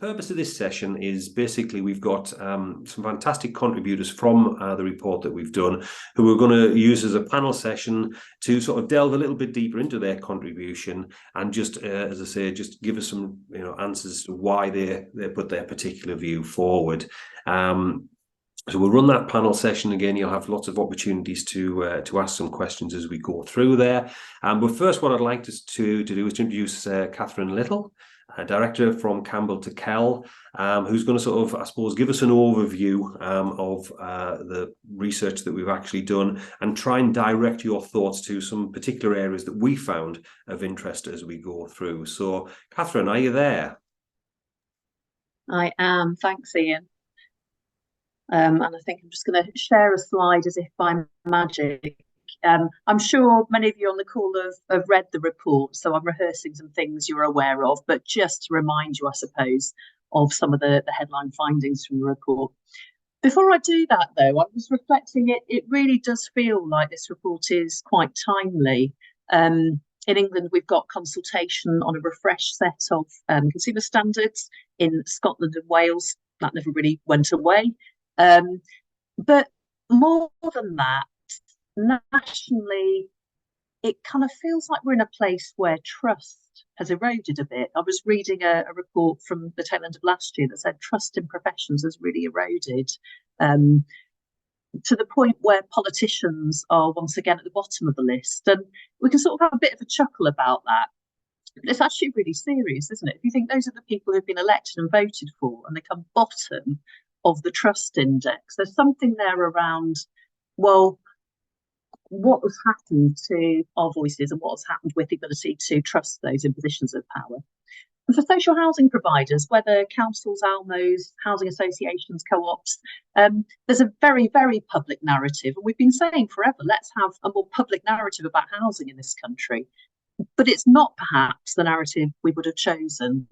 purpose of this session is basically we've got some fantastic contributors from the report that we've done who we're going to use as a panel session to sort of delve a little bit deeper into their contribution and just, as I say, just give us some answers to why they put their particular view forward. So we'll run that panel session again. You'll have lots of opportunities to ask some questions as we go through there. But first, what I'd like to do is to introduce Catherine Little, Director from Campbell Tickell, who's going to sort of, I suppose, give us an overview of the research that we've actually done and try and direct your thoughts to some particular areas that we found of interest as we go through. So, Catherine, are you there? I am. Thanks, Ian. And I think I'm just going to share a slide as if by magic. I'm sure many of you on the call have read the report, so I'm rehearsing some things you're aware of, but just to remind you, I suppose, of some of the headline findings from the report. Before I do that, though, I was reflecting it really does feel like this report is quite timely. In England, we've got consultation on a refreshed set of consumer standards. In Scotland and Wales, that never really went away. But more than that, nationally, it kind of feels like we're in a place where trust has eroded a bit. I was reading a report from the tail end of last year that said trust in professions has really eroded to the point where politicians are once again at the bottom of the list. And we can sort of have a bit of a chuckle about that. But it's actually really serious, isn't it? If you think those are the people who've been elected and voted for and they come bottom of the trust index, there's something there around, well, what has happened to our voices and what has happened with the ability to trust those in positions of power. And for social housing providers, whether councils, ALMOs, housing associations, co-ops, there's a very, very public narrative. And we've been saying forever, let's have a more public narrative about housing in this country. But it's not perhaps the narrative we would have chosen.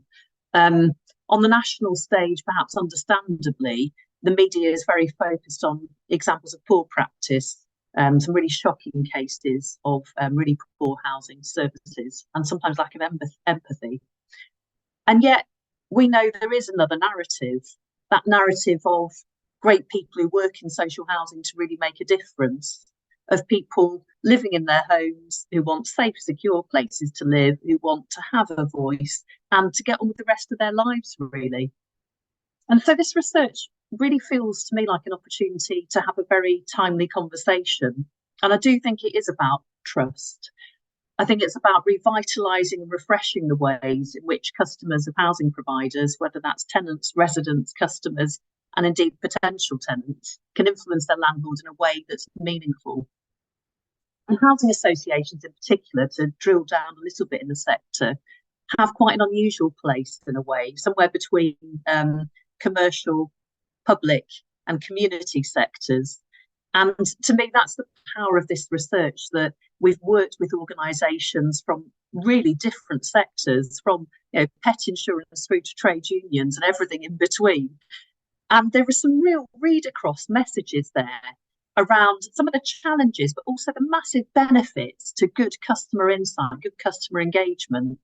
On the national stage, perhaps understandably, the media is very focused on examples of poor practice, some really shocking cases of really poor housing services and sometimes lack of empathy. And yet we know there is another narrative, that narrative of great people who work in social housing to really make a difference, of people living in their homes who want safe, secure places to live, who want to have a voice and to get on with the rest of their lives, really. And so this research really feels to me like an opportunity to have a very timely conversation. And I do think it is about trust. I think it's about revitalising and refreshing the ways in which customers of housing providers, whether that's tenants, residents, customers, and indeed potential tenants, can influence their landlords in a way that's meaningful. And housing associations in particular, to drill down a little bit in the sector, have quite an unusual place in a way, somewhere between commercial, public and community sectors. And to me, that's the power of this research, that we've worked with organisations from really different sectors, from pet insurance through to trade unions and everything in between. And there are some real read across messages there around some of the challenges, but also the massive benefits to good customer insight, good customer engagement.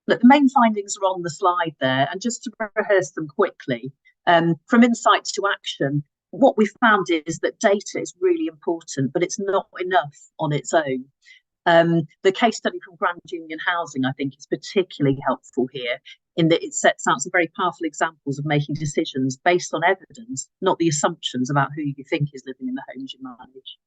Look, the main findings are on the slide there, and just to rehearse them quickly, from insight to action, what we found is that data is really important, but it's not enough on its own. The case study from Grand Union Housing, I think, is particularly helpful here in that it sets out some very powerful examples of making decisions based on evidence, not the assumptions about who you think is living in the homes you manage.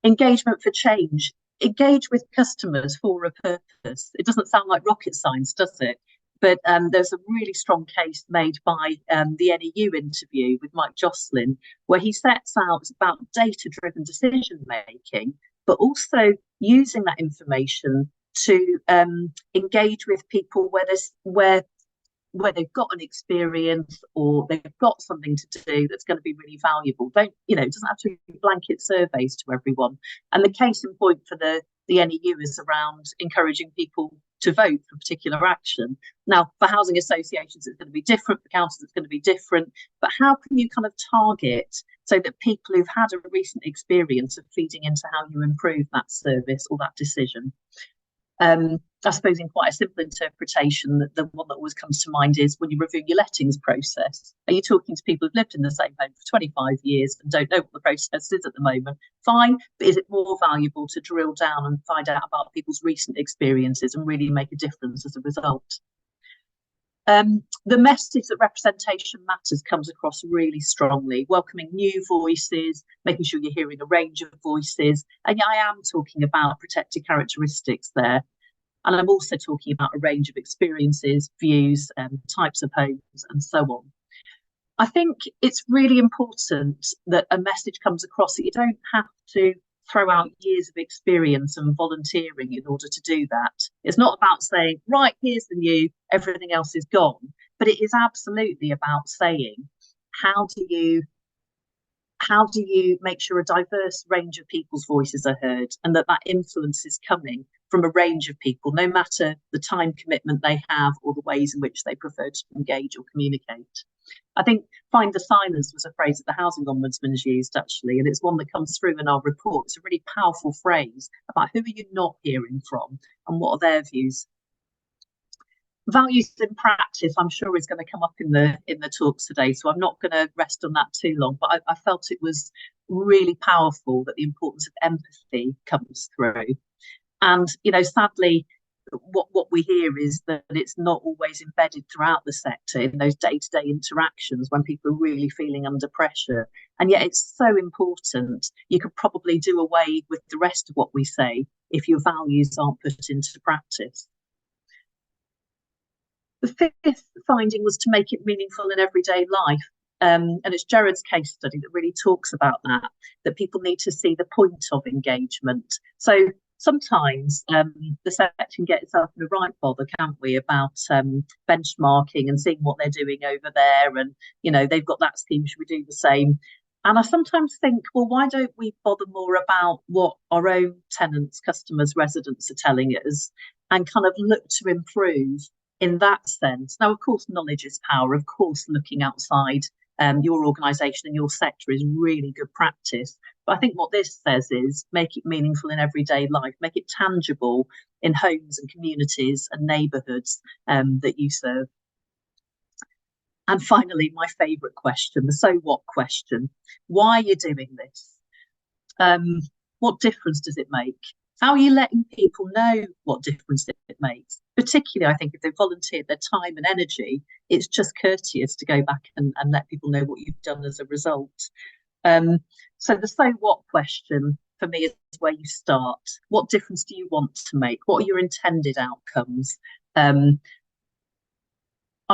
Engagement for change. Engage with customers for a purpose. It doesn't sound like rocket science, does it? But there's a really strong case made by the NEU interview with Mike Jocelyn, where he sets out about data-driven decision-making, but also using that information to engage with people where they've got an experience or they've got something to do that's going to be really valuable. It doesn't have to be blanket surveys to everyone. And the case in point for the NEU is around encouraging people to vote for particular action. Now, for housing associations, it's going to be different. For councils, it's going to be different. But how can you kind of target so that people who've had a recent experience of feeding into how you improve that service or that decision? I suppose in quite a simple interpretation, that the one that always comes to mind is when you review your lettings process. Are you talking to people who've lived in the same home for 25 years and don't know what the process is at the moment? Fine, but is it more valuable to drill down and find out about people's recent experiences and really make a difference as a result? The message that representation matters comes across really strongly, welcoming new voices, making sure you're hearing a range of voices. And yeah, I am talking about protected characteristics there. And I'm also talking about a range of experiences, views, types of homes, and so on. I think it's really important that a message comes across that you don't have to throw out years of experience and volunteering in order to do that. It's not about saying, right, here's the new, everything else is gone. But it is absolutely about saying, how do you make sure a diverse range of people's voices are heard, and that influence is coming from a range of people, no matter the time commitment they have or the ways in which they prefer to engage or communicate. I think find the silence was a phrase that the Housing Ombudsman has used, actually, and it's one that comes through in our report. It's a really powerful phrase about who are you not hearing from and what are their views. Values in practice, I'm sure, is going to come up in the talks today, so I'm not going to rest on that too long, but I felt it was really powerful that the importance of empathy comes through. And, you know, sadly, what we hear is that it's not always embedded throughout the sector in those day-to-day interactions when people are really feeling under pressure. And yet it's so important. You could probably do away with the rest of what we say if your values aren't put into practice. The fifth finding was to make it meaningful in everyday life. And it's Jared's case study that really talks about that people need to see the point of engagement. So sometimes the sector can get itself in a right bother, can't we, about benchmarking and seeing what they're doing over there. And, you know, they've got that scheme, should we do the same? And I sometimes think, well, why don't we bother more about what our own tenants, customers, residents are telling us, and kind of look to improve in that sense? Now, of course, knowledge is power. Of course, looking outside your organisation and your sector is really good practice. But I think what this says is make it meaningful in everyday life, make it tangible in homes and communities and neighbourhoods that you serve. And finally, my favourite question, the so what question. Why are you doing this? What difference does it make? How are you letting people know what difference it makes? Particularly, I think, if they've volunteered their time and energy, it's just courteous to go back and let people know what you've done as a result. So the so what question for me is where you start. What difference do you want to make? What are your intended outcomes? I'm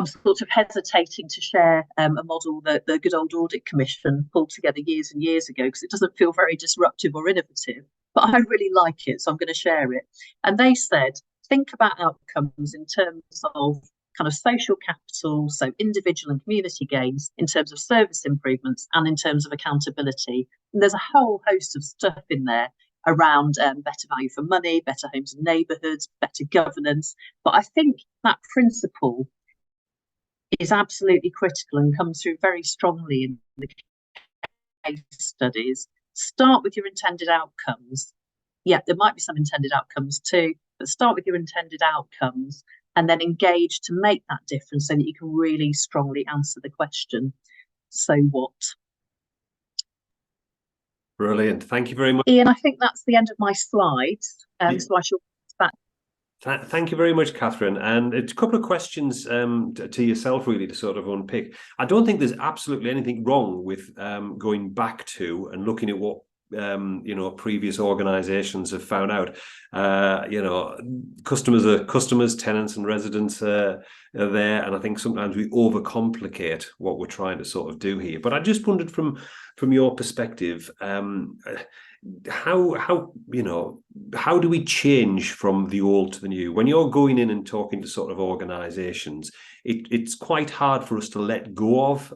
sort of hesitating to share a model that the good old Audit Commission pulled together years and years ago, because it doesn't feel very disruptive or innovative, but I really like it, so I'm going to share it. And they said, think about outcomes in terms of kind of social capital, so individual and community gains, in terms of service improvements and in terms of accountability. And there's a whole host of stuff in there around better value for money, better homes and neighbourhoods, better governance. But I think that principle is absolutely critical and comes through very strongly in the case studies. Start with your intended outcomes. Yeah, there might be some intended outcomes too, but start with your intended outcomes and then engage to make that difference so that you can really strongly answer the question, so what? Brilliant. Thank you very much. Ian, I think that's the end of my slides. So I shall back. Thank you very much, Catherine. And it's a couple of questions to yourself, really, to sort of unpick. I don't think there's absolutely anything wrong with going back to and looking at what previous organisations have found out. Customers are customers, tenants and residents are there, and I think sometimes we overcomplicate what we're trying to sort of do here. But I just wondered, from your perspective, how do we change from the old to the new? When you're going in and talking to sort of organisations, it's quite hard for us to let go of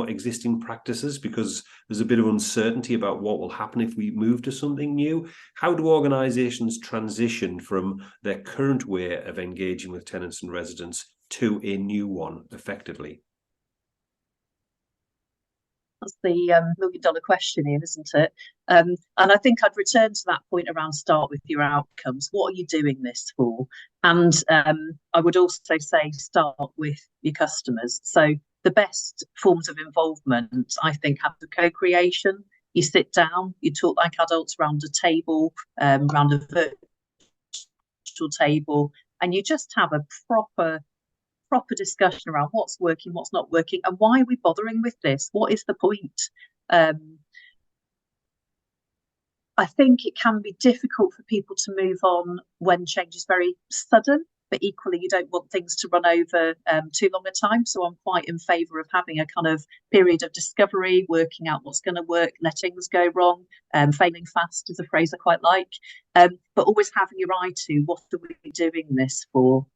existing practices, because there's a bit of uncertainty about what will happen if we move to something new. How do organisations transition from their current way of engaging with tenants and residents to a new one effectively? That's the $1 million question, Ian, isn't it? And I think I'd return to that point around start with your outcomes. What are you doing this for? And I would also say start with your customers. So the best forms of involvement, I think, have the co-creation. You sit down, you talk like adults around a table, around a virtual table, and you just have a proper discussion around what's working, what's not working, and why are we bothering with this? What is the point? I think it can be difficult for people to move on when change is very sudden, but equally you don't want things to run over too long a time. So I'm quite in favour of having a kind of period of discovery, working out what's going to work, let things go wrong. Failing fast is a phrase I quite like, but always having your eye to what are we doing this for.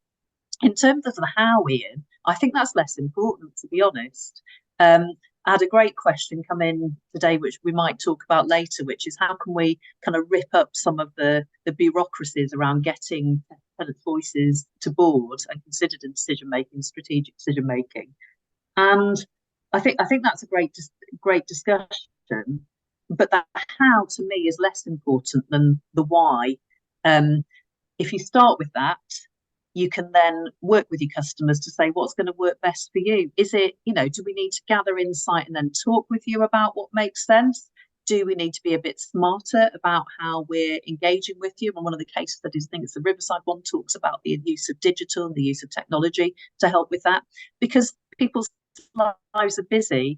In terms of the how, Ian, I think that's less important, to be honest. I had a great question come in today, which we might talk about later, which is how can we kind of rip up some of the bureaucracies around getting tenant voices to board and considered in decision making, strategic decision making. And I think that's a great discussion. But that how to me is less important than the why. If you start with that, you can then work with your customers to say what's going to work best for you. Is it, do we need to gather insight and then talk with you about what makes sense? Do we need to be a bit smarter about how we're engaging with you? And one of the case studies, I think it's the Riverside one, talks about the use of digital and the use of technology to help with that. Because people's lives are busy.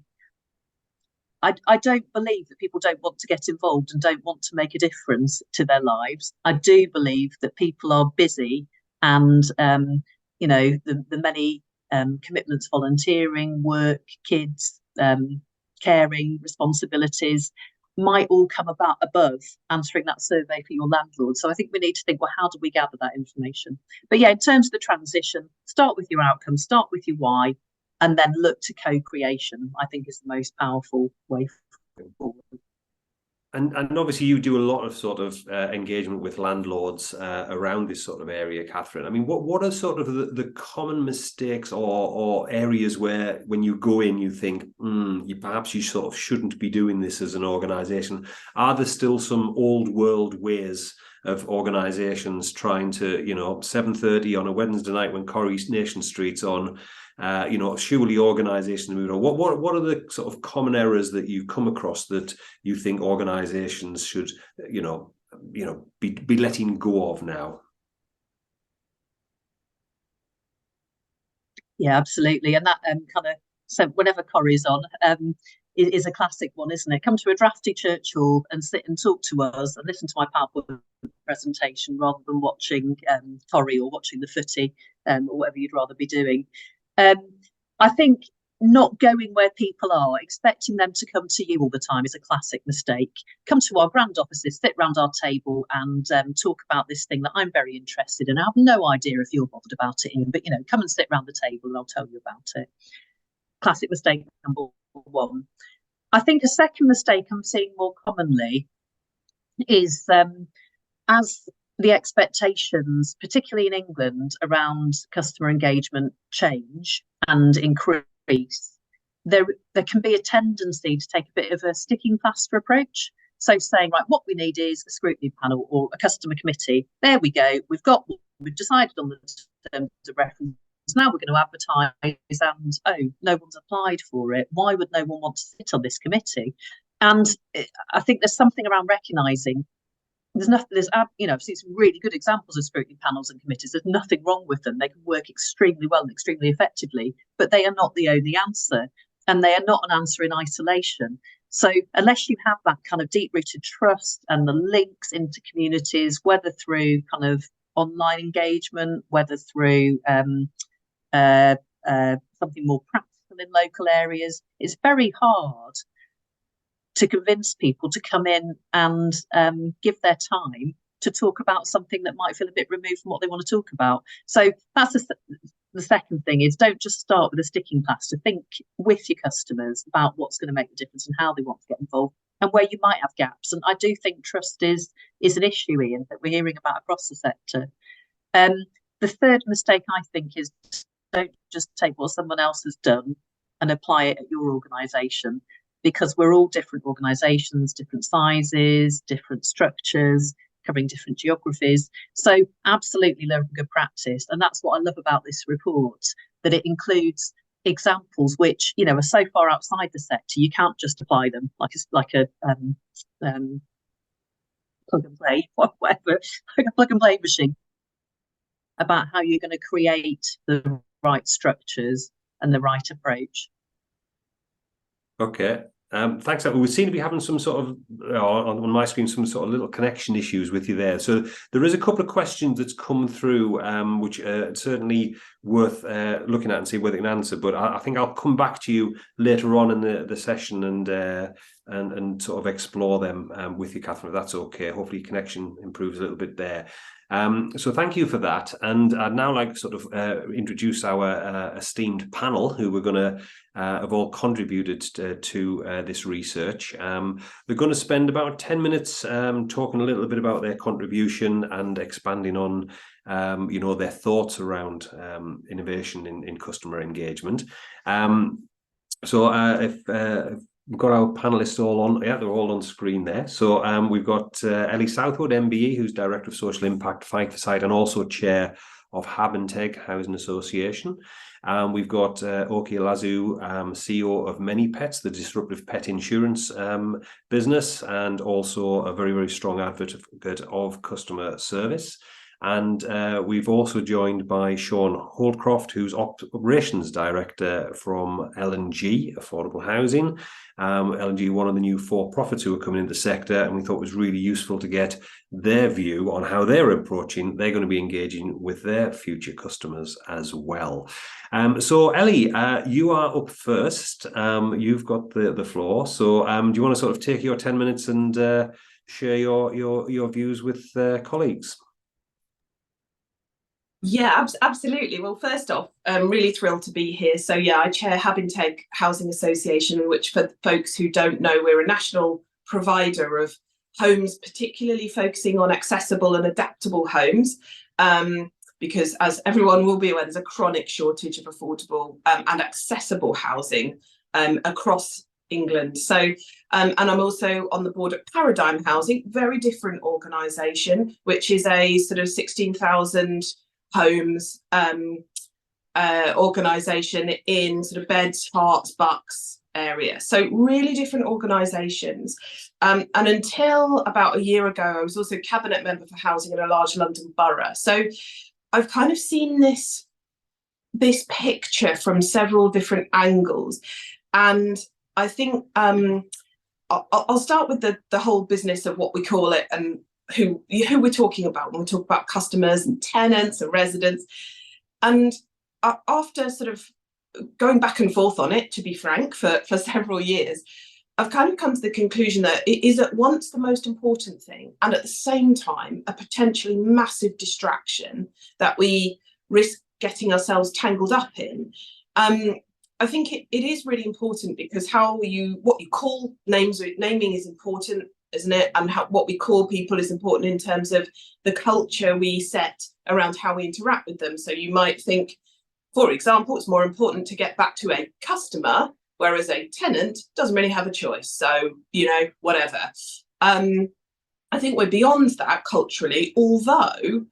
I don't believe that people don't want to get involved and don't want to make a difference to their lives. I do believe that people are busy and the many commitments, volunteering, work, kids, caring, responsibilities might all come about above answering that survey for your landlord. So I think we need to think, well, how do we gather that information? But yeah, in terms of the transition, start with your outcomes, start with your why, and then look to co-creation, I think is the most powerful way forward. And obviously you do a lot of sort of engagement with landlords around this sort of area, Catherine. I mean, what are sort of the common mistakes or areas where when you go in, you think, perhaps you sort of shouldn't be doing this as an organisation? Are there still some old world ways of organisations trying to, 7:30 on a Wednesday night when Coronation Street's on, surely organisations move on. What are the sort of common errors that you come across that you think organisations should, be letting go of now? Yeah, absolutely, and that so whenever Corrie's on, is a classic one, isn't it? Come to a drafty church hall and sit and talk to us and listen to my PowerPoint presentation rather than watching Corrie or watching the footy or whatever you'd rather be doing. I think not going where people are, expecting them to come to you all the time is a classic mistake. Come to our grand offices, sit round our table and talk about this thing that I'm very interested in. I have no idea if you're bothered about it, Ian, but come and sit round the table and I'll tell you about it. Classic mistake number one. I think a second mistake I'm seeing more commonly is as the expectations, particularly in England, around customer engagement change and increase, there can be a tendency to take a bit of a sticking plaster approach. So saying, right, what we need is a scrutiny panel or a customer committee. There we go. We've decided on the terms of reference. Now we're going to advertise and, no one's applied for it. Why would no one want to sit on this committee? And I think there's something around recognising I've seen some really good examples of scrutiny panels and committees. There's nothing wrong with them. They can work extremely well and extremely effectively, but they are not the only answer, and they are not an answer in isolation. So unless you have that kind of deep-rooted trust and the links into communities, whether through kind of online engagement, whether through something more practical in local areas, it's very hard to convince people to come in and give their time to talk about something that might feel a bit removed from what they want to talk about. So that's the second thing, is don't just start with a sticking plaster. Think with your customers about what's going to make the difference and how they want to get involved and where you might have gaps. And I do think trust is an issue, Ian, that we're hearing about across the sector. The third mistake, I think, is don't just take what someone else has done and apply it at your organisation. because we're all different organisations, different sizes, different structures, covering different geographies. So absolutely learn from good practice. And that's what I love about this report, that it includes examples which, you know, are so far outside the sector, you can't just apply them like a plug and play, whatever, like a plug and play machine, about how you're going to create the right structures and the right approach. Okay. Thanks. We seem to be having some sort of, on my screen, some sort of little connection issues with you there. So there is a couple of questions that's come through, which are certainly worth looking at and see whether they can answer. But I think I'll come back to you later on in the session and sort of explore them with you, Catherine, if that's okay. Hopefully connection improves a little bit there. So thank you for that. And I'd now like to sort of introduce our esteemed panel who we're going to have all contributed to this research. They're going to spend about 10 minutes talking a little bit about their contribution and expanding on their thoughts around innovation in customer engagement. So if we've got our panelists all on, they're all on screen there. So we've got Ellie Southwood, MBE, who's Director of Social Impact, Fight and also Chair of Habinteg Housing Association. We've got Eleazu, CEO of Many Pets, the disruptive pet insurance business, and also a very, very strong advocate of customer service. And we've also joined by Shaun, Holdcroft, who's Operations Director from L&G, Affordable Housing. L&G, one of the new for-profits who are coming into the sector, and we thought it was really useful to get their view on how they're going to be engaging with their future customers as well. So Ellie, you are up first. You've got the floor. So do you want to sort of take your 10 minutes and share your views with colleagues? Yeah, absolutely. Well, first off, I'm really thrilled to be here. So yeah, I chair Habinteg Housing Association, which for folks who don't know, we're a national provider of homes, particularly focusing on accessible and adaptable homes, because as everyone will be aware, there's a chronic shortage of affordable and accessible housing across England. So, and I'm also on the board at Paradigm Housing, very different organisation, which is a sort of 16,000 homes organisation in sort of Beds, Herts, Bucks area. So really different organisations. And until about a year ago, I was also cabinet member for housing in a large London borough. So I've kind of seen this picture from several different angles. And I think I'll start with the whole business of what we call it and who we're talking about when we talk about customers and tenants and residents. And after sort of going back and forth on it, to be frank, for several years, I've kind of come to the conclusion that it is at once the most important thing and at the same time a potentially massive distraction that we risk getting ourselves tangled up in. I think it is really important because what you call naming is important, isn't it? And what we call people is important in terms of the culture we set around how we interact with them. So you might think, for example, it's more important to get back to a customer, whereas a tenant doesn't really have a choice. So, whatever. I think we're beyond that culturally, although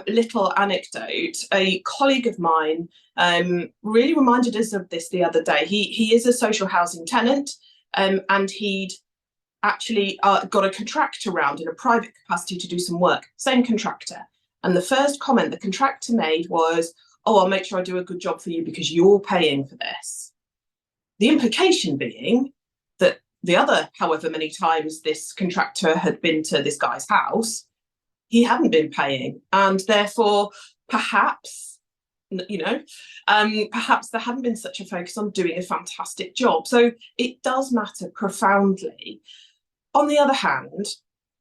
little anecdote, a colleague of mine really reminded us of this the other day. He is a social housing tenant and he'd actually got a contractor around in a private capacity to do some work, same contractor. And the first comment the contractor made was, "Oh, I'll make sure I do a good job for you because you're paying for this." The implication being that the other, however many times this contractor had been to this guy's house, he hadn't been paying. And therefore, perhaps there hadn't been such a focus on doing a fantastic job. So it does matter profoundly. On the other hand,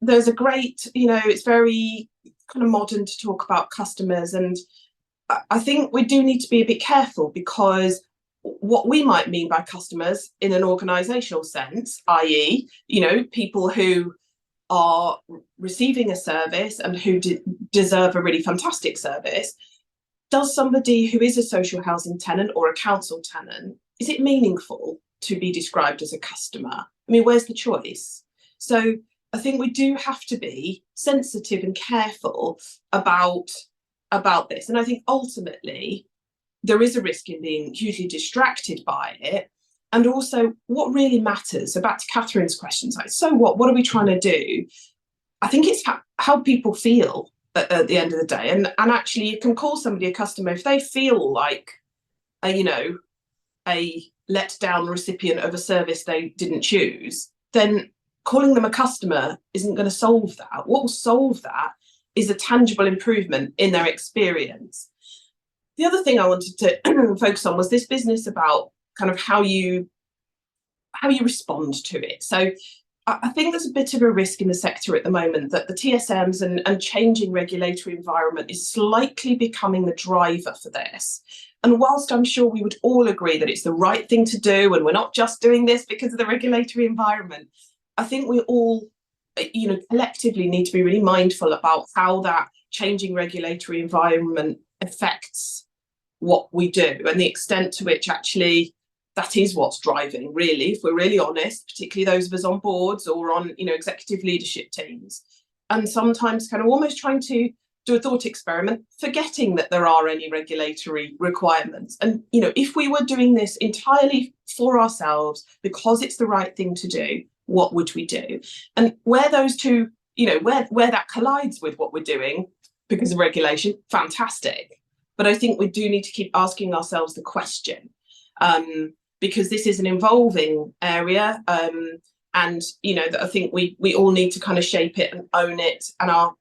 there's a great, it's very kind of modern to talk about customers. And I think we do need to be a bit careful because what we might mean by customers in an organisational sense, i.e., people who are receiving a service and who deserve a really fantastic service, does somebody who is a social housing tenant or a council tenant, is it meaningful? to be described as a customer. I mean, where's the choice? So I think we do have to be sensitive and careful about this. And I think ultimately there is a risk in being hugely distracted by it. And also what really matters, so back to Catherine's questions, like, so what are we trying to do? I think it's how people feel at the end of the day. And actually you can call somebody a customer if they feel like, a let down recipient of a service they didn't choose, then calling them a customer isn't going to solve that. What will solve that is a tangible improvement in their experience. The other thing I wanted to focus on was this business about kind of how you respond to it. So I think there's a bit of a risk in the sector at the moment that the TSMs and changing regulatory environment is slightly becoming the driver for this. And whilst I'm sure we would all agree that it's the right thing to do and we're not just doing this because of the regulatory environment, I think we all, collectively need to be really mindful about how that changing regulatory environment affects what we do and the extent to which actually that is what's driving, really, if we're really honest, particularly those of us on boards or on, executive leadership teams. And sometimes kind of almost trying to do a thought experiment, forgetting that there are any regulatory requirements. And, if we were doing this entirely for ourselves because it's the right thing to do, what would we do? And where those two, where that collides with what we're doing because of regulation, fantastic. But I think we do need to keep asking ourselves the question, because this is an evolving area. And, that I think we all need to kind of shape it and own it. And our,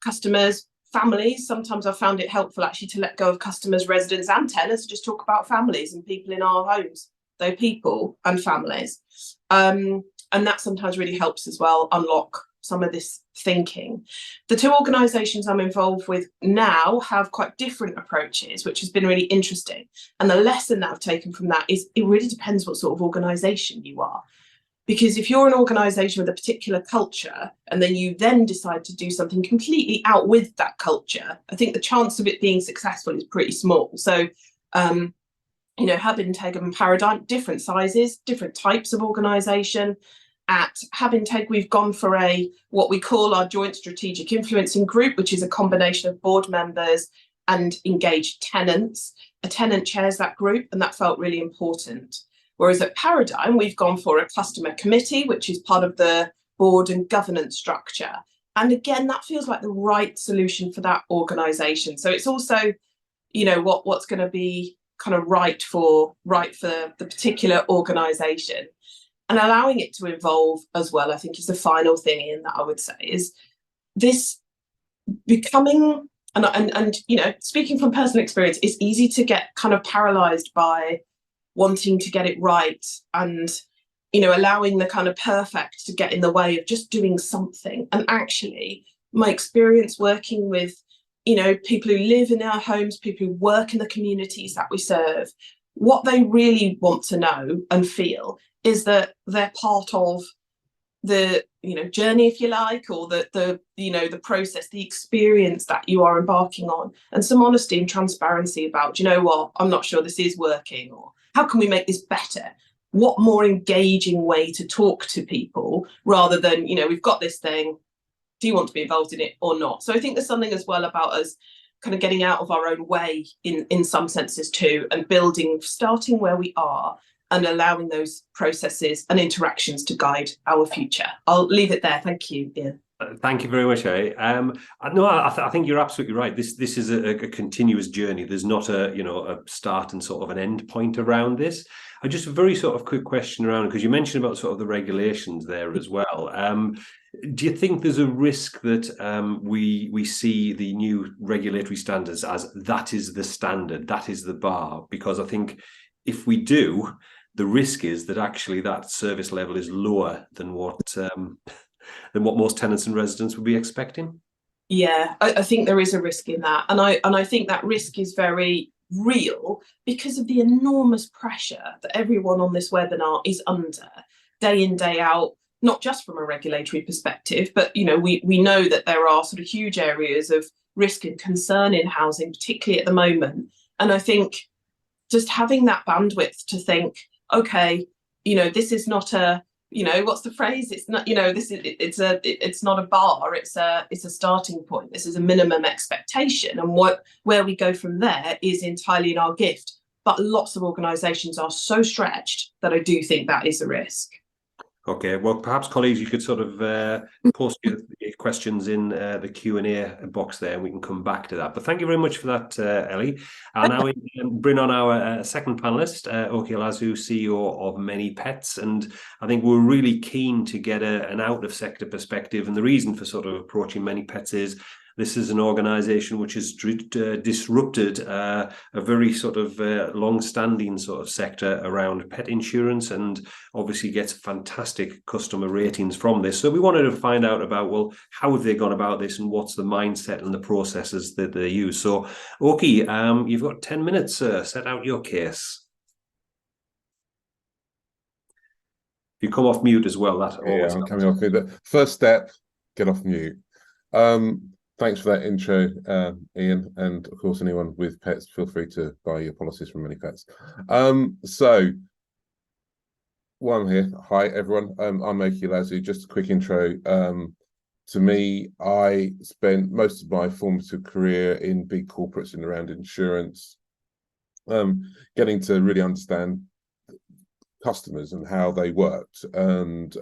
customers, families, sometimes I've found it helpful actually to let go of customers, residents and tenants, just talk about families and people in our homes, though people and families. And that sometimes really helps as well unlock some of this thinking. The two organisations I'm involved with now have quite different approaches, which has been really interesting. And the lesson that I've taken from that is it really depends what sort of organisation you are. Because if you're an organisation with a particular culture and then you then decide to do something completely out with that culture, I think the chance of it being successful is pretty small. So, Habinteg and Paradigm, different sizes, different types of organisation. At Habinteg, we've gone for what we call our joint strategic influencing group, which is a combination of board members and engaged tenants. A tenant chairs that group, and that felt really important. Whereas at Paradigm, we've gone for a customer committee, which is part of the board and governance structure. And again, that feels like the right solution for that organisation. So it's also, what's going to be kind of right for the particular organisation. And allowing it to evolve as well, I think, is the final thing, Ian, that I would say is this becoming, and speaking from personal experience, it's easy to get kind of paralysed by wanting to get it right and, allowing the kind of perfect to get in the way of just doing something. And actually, my experience working with, people who live in our homes, people who work in the communities that we serve, what they really want to know and feel is that they're part of the, journey, if you like, or the process, the experience that you are embarking on, and some honesty and transparency about, I'm not sure this is working, or how can we make this better? What more engaging way to talk to people rather than, we've got this thing, do you want to be involved in it or not? So I think there's something as well about us kind of getting out of our own way in some senses too, and starting where we are and allowing those processes and interactions to guide our future. I'll leave it there. Thank you, Ian. Thank you very much, I think you're absolutely right. This is a continuous journey. There's not a start and sort of an end point around this. I just a very sort of quick question around, because you mentioned about sort of the regulations there as well. Do you think there's a risk that we see the new regulatory standards as that is the standard, that is the bar? Because I think if we do, the risk is that actually that service level is lower than what most tenants and residents would be expecting. Yeah, I think there is a risk in that, and I think that risk is very real because of the enormous pressure that everyone on this webinar is under day in, day out, not just from a regulatory perspective, but we know that there are sort of huge areas of risk and concern in housing, particularly at the moment. And I think just having that bandwidth to think, okay, this is not a, what's the phrase? It's not, it's not a bar. It's a starting point. This is a minimum expectation, and where we go from there is entirely in our gift. But lots of organisations are so stretched that I do think that is a risk. Okay, well, perhaps colleagues, you could sort of post your questions in the Q&A box there, and we can come back to that. But thank you very much for that, Ellie. And now we bring on our second panelist, Eleazu, CEO of Many Pets. And I think we're really keen to get an out-of-sector perspective. And the reason for sort of approaching Many Pets is this is an organisation which has disrupted a very sort of long-standing sort of sector around pet insurance, and obviously gets fantastic customer ratings from this. So we wanted to find out about, well, how have they gone about this, and what's the mindset and the processes that they use. So, Oki, you've got 10 minutes, sir. Set out your case. If you come off mute as well, that always I'm coming off mute. The first step, get off mute. Thanks for that intro, Ian, and of course anyone with pets, feel free to buy your policies from Many Pets. So while I'm here, hi everyone, I'm Eleazu. Just a quick intro. To me, I spent most of my formative career in big corporates and around insurance, getting to really understand customers and how they worked, and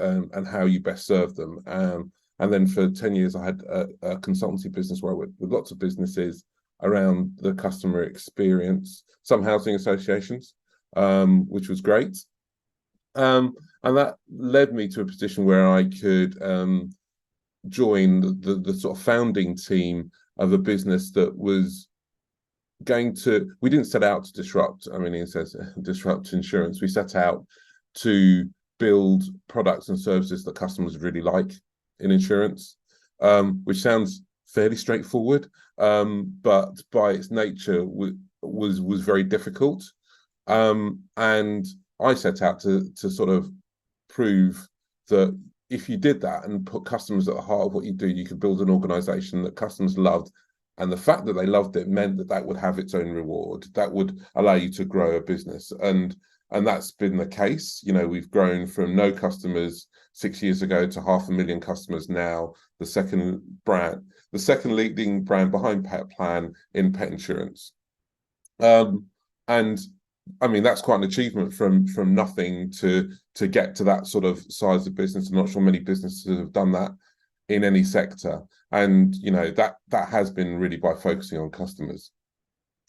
how you best serve them. And then for 10 years, I had a consultancy business where I worked with lots of businesses around the customer experience, some housing associations, which was great. And that led me to a position where I could join the sort of founding team of a business that was we didn't set out to disrupt. I mean, it says disrupt insurance. We set out to build products and services that customers really like in insurance, which sounds fairly straightforward, but by its nature was very difficult. And I set out to sort of prove that if you did that and put customers at the heart of what you do, you could build an organization that customers loved. And the fact that they loved it meant that that would have its own reward, that would allow you to grow a business. And that's been the case. We've grown from no customers 6 years ago to 500,000 customers now, the second leading brand behind Pet Plan in pet insurance. And I mean, that's quite an achievement from nothing to get to that sort of size of business. I'm not sure many businesses have done that in any sector. And, that has been really by focusing on customers.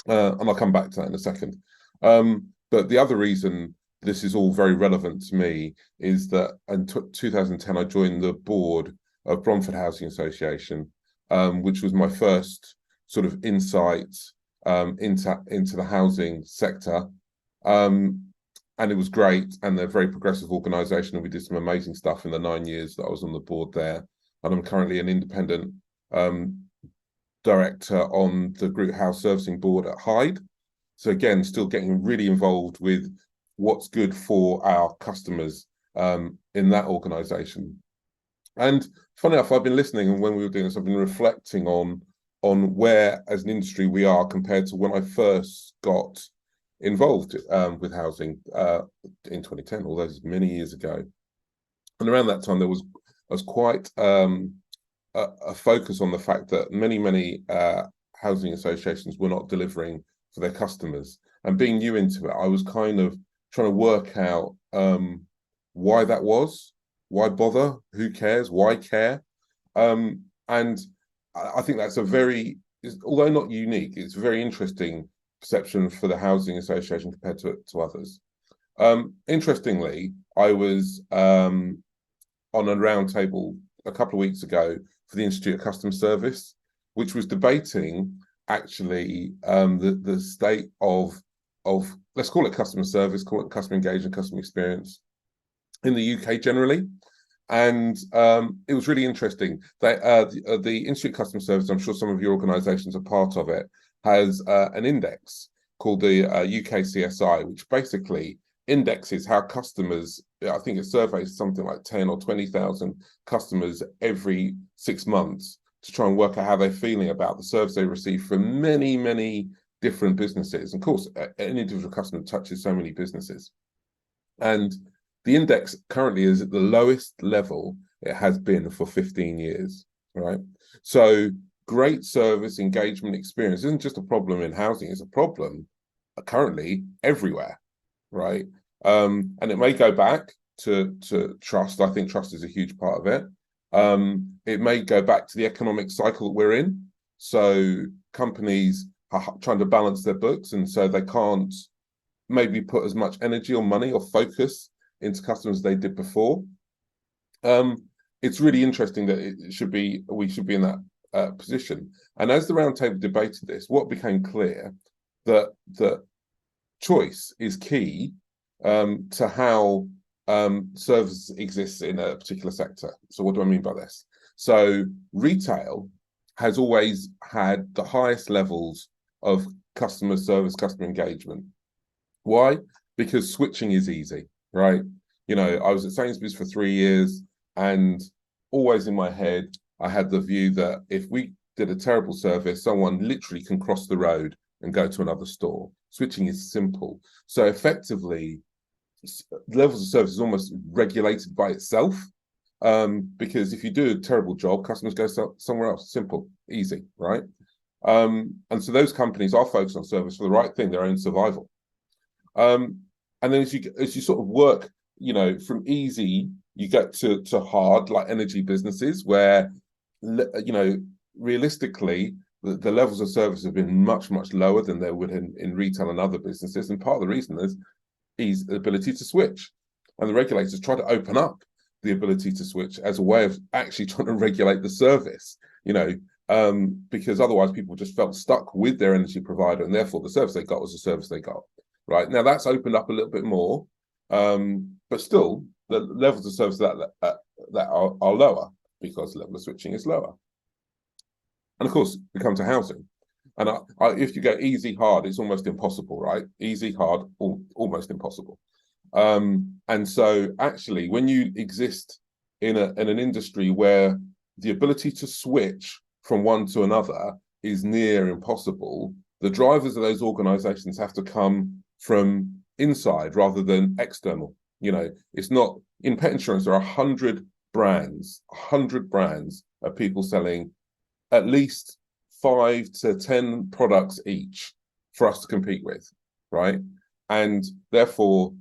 And I'll come back to that in a second. But the other reason this is all very relevant to me is that in 2010, I joined the board of Bromford Housing Association, which was my first sort of insight into the housing sector. And it was great. And they're a very progressive organisation. And we did some amazing stuff in the 9 years that I was on the board there. And I'm currently an independent director on the Group House Servicing Board at Hyde. So again, still getting really involved with what's good for our customers in that organisation. And funny enough, I've been listening, and when we were doing this, I've been reflecting on where, as an industry, we are compared to when I first got involved with housing in 2010, although this is many years ago. And around that time, there was quite a focus on the fact that many housing associations were not delivering for their customers. And being new into it, I was kind of trying to work out why that was, why bother, who cares, why care. And I think that's although not unique, it's a very interesting perception for the housing association compared to others. Interestingly, I was on a round table a couple of weeks ago for the Institute of Customer Service, which was debating actually the state of let's call it customer service, call it customer engagement, customer experience in the UK generally. And it was really interesting that the Institute of Customer Service, I'm sure some of your organisations are part of it, has an index called the UK CSI, which basically indexes how customers, I think it surveys something like 10 or 20,000 customers every 6 months to try and work out how they're feeling about the service they receive from many different businesses. And of course, an individual customer touches so many businesses. And the index currently is at the lowest level it has been for 15 years, right? So great service, engagement, experience isn't just a problem in housing, it's a problem currently everywhere, right? And it may go back to trust. I think trust is a huge part of it. It may go back to the economic cycle that we're in. So companies are trying to balance their books, and so they can't maybe put as much energy or money or focus into customers as they did before. It's really interesting that we should be in that position. And as the roundtable debated this, what became clear that choice is key to how service exists in a particular sector. So what do I mean by this? So retail has always had the highest levels of customer service, customer engagement. Why? Because switching is easy, right? You know, I was at Sainsbury's for 3 years, and always in my head, I had the view that if we did a terrible service, someone literally can cross the road and go to another store. Switching is simple. So effectively, levels of service is almost regulated by itself, because if you do a terrible job, customers go somewhere else. Simple, easy, right? And so those companies are focused on service for the right thing, their own survival. And then as you sort of work, you know, from easy, you get to hard, like energy businesses, where, you know, realistically, the levels of service have been much, much lower than they would in retail and other businesses. And part of the reason is the ability to switch. And the regulators try to open up the ability to switch as a way of actually trying to regulate the service, you know, because otherwise people just felt stuck with their energy provider, and therefore the service they got was the service they got. Right now, that's opened up a little bit more, but still, the levels of service that are lower because the level of switching is lower. And of course, we come to housing, and if you go easy hard, it's almost impossible, right? Easy hard, almost impossible. And so, actually, when you exist in an industry where the ability to switch from one to another is near impossible, the drivers of those organisations have to come from inside rather than external. You know, it's not in pet insurance. There are 100 brands of people selling at least 5 to 10 products each for us to compete with, right? And therefore,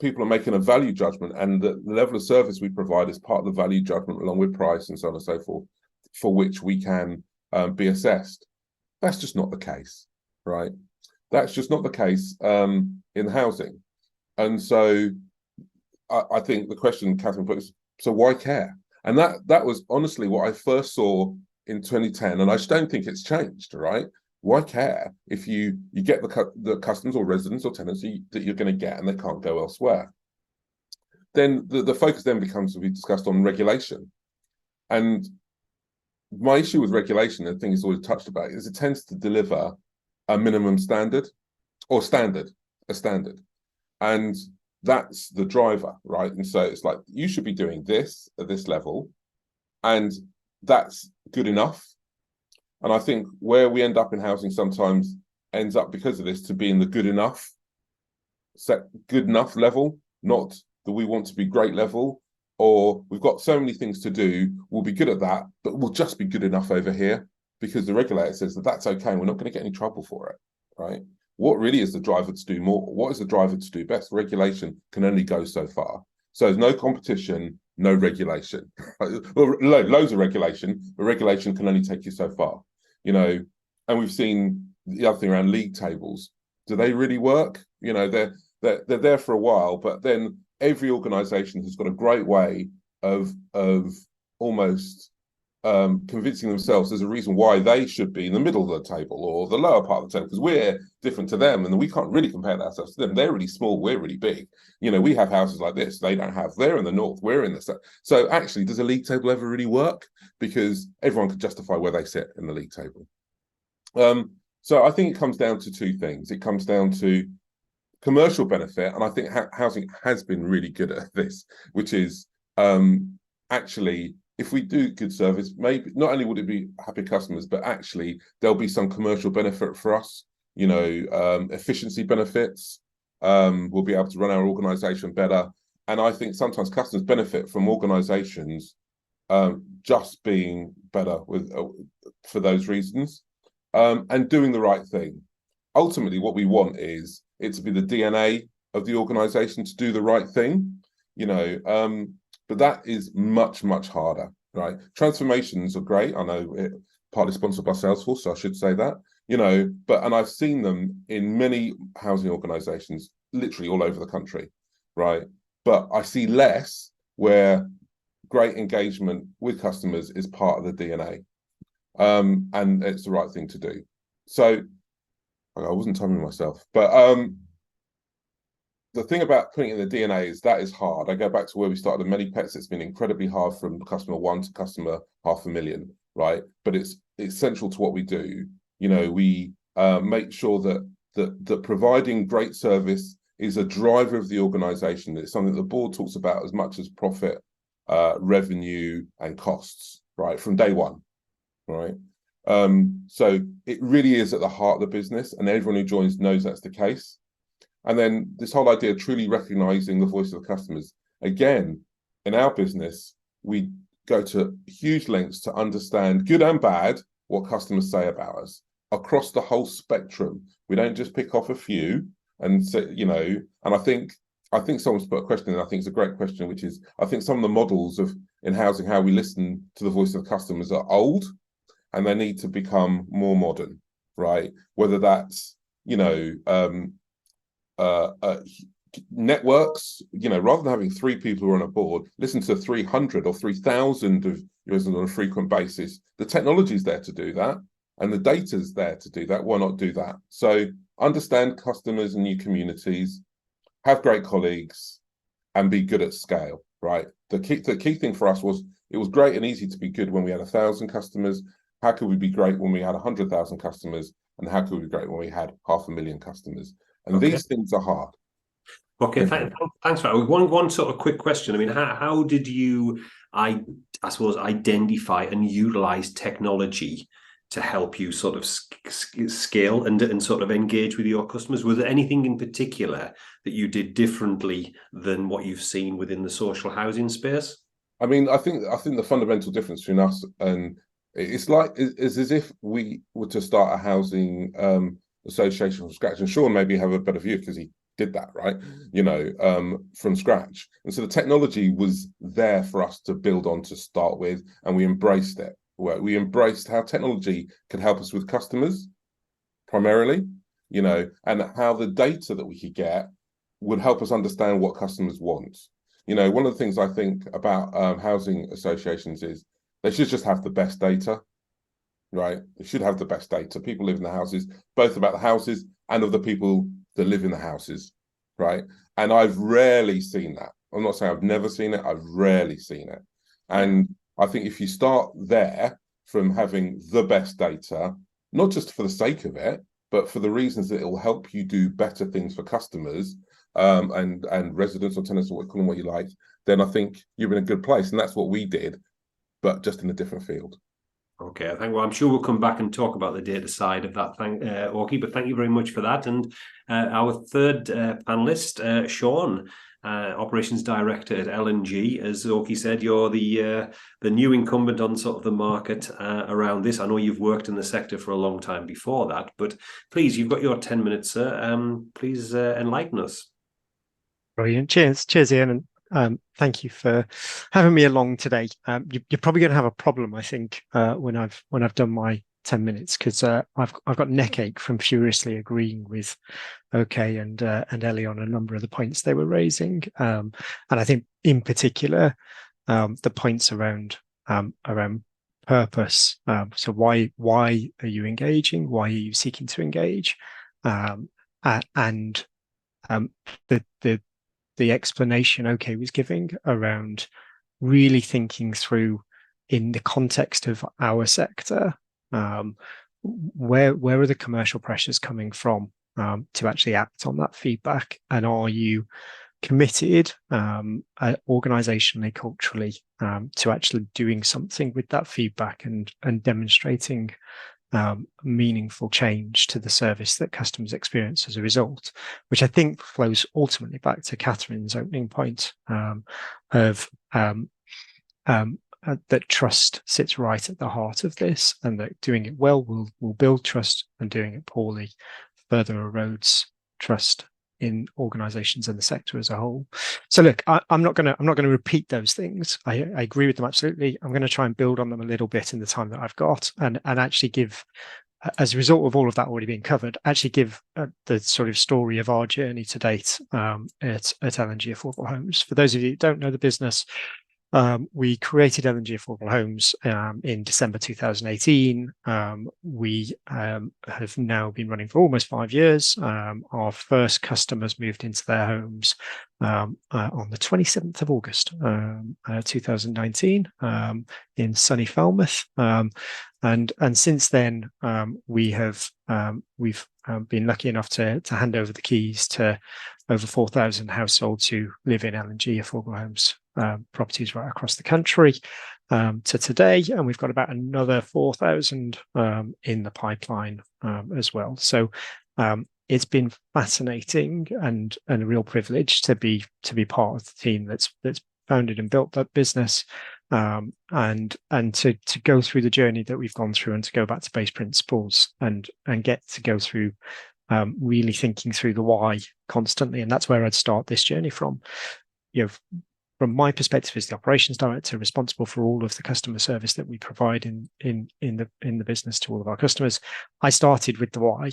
people are making a value judgment, and the level of service we provide is part of the value judgment, along with price and so on and so forth, for which we can be assessed. That's just not the case, right? That's just not the case in housing. And so I think the question Catherine put is, so why care? And that was honestly what I first saw in 2010, and I just don't think it's changed, right? Why care if you get the customers or residents or tenants that you're going to get, and they can't go elsewhere? Then the focus then becomes, to be discussed, on regulation. And my issue with regulation, the thing is always touched about, is it tends to deliver a minimum standard or a standard. And that's the driver, right? And so it's like, you should be doing this at this level, and that's good enough. And I think where we end up in housing sometimes ends up, because of this, to be in the good enough level, not that we want to be great level, or we've got so many things to do, we'll be good at that, but we'll just be good enough over here because the regulator says that that's okay, and we're not going to get any trouble for it, right? What really is the driver to do more? What is the driver to do best? Regulation can only go so far. So there's no competition, no regulation. Well, loads of regulation, but regulation can only take you so far, you know. And we've seen the other thing around league tables. Do they really work? You know, they're there for a while, but then every organisation has got a great way of almost convincing themselves there's a reason why they should be in the middle of the table or the lower part of the table, because we're different to them, and we can't really compare ourselves to them. They're really small, we're really big. You know, we have houses like this, they don't have. They're in the north, we're in the south. So actually, does a league table ever really work? Because everyone could justify where they sit in the league table. So I think it comes down to two things. It comes down to commercial benefit, and I think housing has been really good at this, which is actually, if we do good service, maybe not only would it be happy customers, but actually there'll be some commercial benefit for us, you know, efficiency benefits, We'll be able to run our organisation better. And I think sometimes customers benefit from organisations just being better with for those reasons, and doing the right thing. Ultimately, what we want is it to be the DNA of the organisation to do the right thing, but that is much, much harder, right? Transformations are great. I know it partly sponsored by Salesforce, so I should say that, and I've seen them in many housing organisations, literally all over the country, right? But I see less where great engagement with customers is part of the DNA, and it's the right thing to do. So I wasn't timing myself, but the thing about putting it in the DNA is that is hard. I go back to where we started with many pets. It's been incredibly hard from customer 1 to customer 500,000, right? But it's central to what we do. We make sure that providing great service is a driver of the organisation. It's something that the board talks about as much as profit, revenue, and costs, right, from day one, right? So it really is at the heart of the business, and everyone who joins knows that's the case. And then this whole idea of truly recognizing the voice of the customers. Again, in our business, we go to huge lengths to understand, good and bad, what customers say about us across the whole spectrum. We don't just pick off a few and say, and I think someone's put a question, and I think it's a great question, which is, I think some of the models in housing, how we listen to the voice of customers are old, and they need to become more modern, right? Whether that's, networks, rather than having 3 people who are on a board, listen to 300 or 3,000 of users on a frequent basis. The technology's there to do that, and the data's there to do that. Why not do that? So understand customers and new communities, have great colleagues, and be good at scale, right? The key thing for us was, it was great and easy to be good when we had 1,000 customers. How could we be great when we had 100,000 customers? And how could we be great when we had 500,000 customers? And these things are hard. Okay, thanks for that. One sort of quick question. I mean, how did you, I suppose, identify and utilize technology to help you sort of scale and sort of engage with your customers? Was there anything in particular that you did differently than what you've seen within the social housing space? I mean, I think the fundamental difference between us and it's as if we were to start a housing association from scratch, and Shaun maybe have a better view because he did that, right? From scratch. And so the technology was there for us to build on to start with, and we embraced it. We embraced how technology could help us with customers primarily, and how the data that we could get would help us understand what customers want. One of the things I think about housing associations is they should just have the best data, right? They should have the best data. People live in the houses, both about the houses and of the people that live in the houses, right? And I've rarely seen that. I'm not saying I've never seen it, I've rarely seen it. And I think if you start there from having the best data, not just for the sake of it, but for the reasons that it will help you do better things for customers, and residents or tenants, or call them what you like, then I think you're in a good place. And that's what we did, but just in a different field. Okay, I'm sure we'll come back and talk about the data side of that, Orky, but thank you very much for that. And our third panelist, Shaun, Operations Director at L&G. As Orky said, you're the new incumbent on sort of the market around this. I know you've worked in the sector for a long time before that, but please, you've got your 10 minutes, sir. Please enlighten us. Brilliant. Cheers, Ian, and thank you for having me along today. You're probably going to have a problem, I think, when I've done my 10 minutes, because I've got neck ache from furiously agreeing with OK and Ellie on a number of the points they were raising, and I think in particular the points around purpose. So why are you engaging? Why are you seeking to engage? And the explanation OK was giving around really thinking through, in the context of our sector, where are the commercial pressures coming from to actually act on that feedback, and are you committed organizationally, culturally, to actually doing something with that feedback and demonstrating meaningful change to the service that customers experience as a result, which I think flows ultimately back to Catherine's opening point of that trust sits right at the heart of this, and that doing it well will build trust, and doing it poorly further erodes trust in organizations and the sector as a whole. So look, I'm not going to repeat those things. I agree with them absolutely. I'm going to try and build on them a little bit in the time that I've got, and actually give, as a result of all of that already being covered, actually give the sort of story of our journey to date at L&G Affordable Homes. For those of you who don't know the business, we created L&G Affordable Homes in December 2018. We have now been running for almost 5 years. Our first customers moved into their homes on the 27th of August 2019 in sunny Falmouth. And since then, we've been lucky enough to hand over the keys to over 4,000 households who live in L&G Affordable Homes properties right across the country to today, and we've got about another 4,000 in the pipeline as well. So it's been fascinating and a real privilege to be part of the team that's founded and built that business, and to go through the journey that we've gone through, and to go back to base principles and get to go through really thinking through the why constantly. And that's where I'd start this journey from. From my perspective as the operations director responsible for all of the customer service that we provide in the business to all of our customers, I started with the why.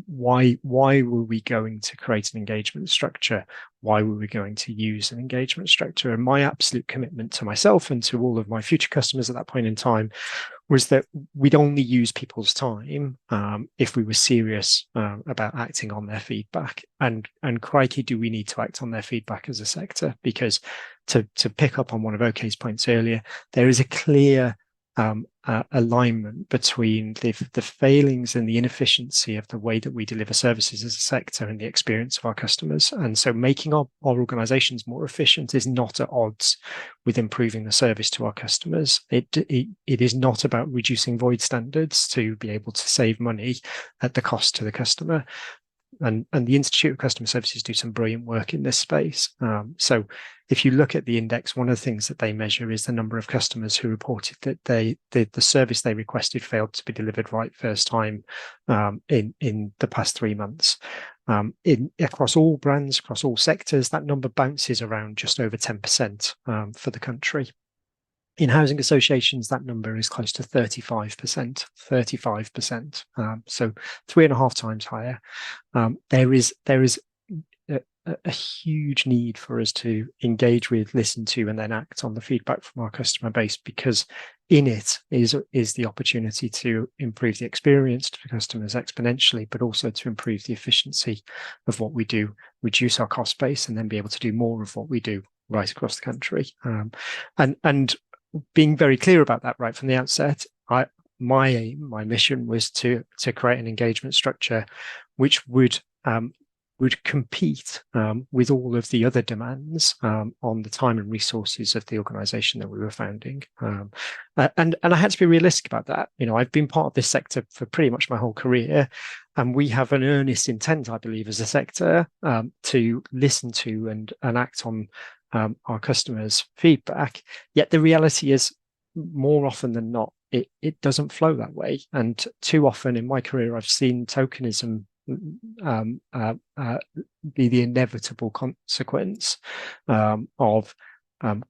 Why were we going to create an engagement structure? Why were we going to use an engagement structure? And my absolute commitment to myself and to all of my future customers at that point in time was that we'd only use people's time if we were serious about acting on their feedback. And crikey, do we need to act on their feedback as a sector? Because to pick up on one of OK's points earlier, there is a clear alignment between the failings and the inefficiency of the way that we deliver services as a sector and the experience of our customers. And so making our organizations more efficient is not at odds with improving the service to our customers. It is not about reducing void standards to be able to save money at the cost to the customer. And the Institute of Customer Services do some brilliant work in this space. So if you look at the index, one of the things that they measure is the number of customers who reported that the service they requested failed to be delivered right first time in the past 3 months. Across all brands, across all sectors, that number bounces around just over 10% for the country. In housing associations, that number is close to 35%. So 3.5 times higher. There is a huge need for us to engage with, listen to, and then act on the feedback from our customer base, because in it is the opportunity to improve the experience for customers exponentially, but also to improve the efficiency of what we do, reduce our cost base, and then be able to do more of what we do right across the country. And being very clear about that right from the outset, my aim, my mission was to create an engagement structure which would compete with all of the other demands on the time and resources of the organisation that we were founding. And I had to be realistic about that. I've been part of this sector for pretty much my whole career, and we have an earnest intent, I believe, as a sector to listen to and act on our customers' feedback. Yet the reality is, more often than not, it doesn't flow that way. And too often in my career, I've seen tokenism be the inevitable consequence of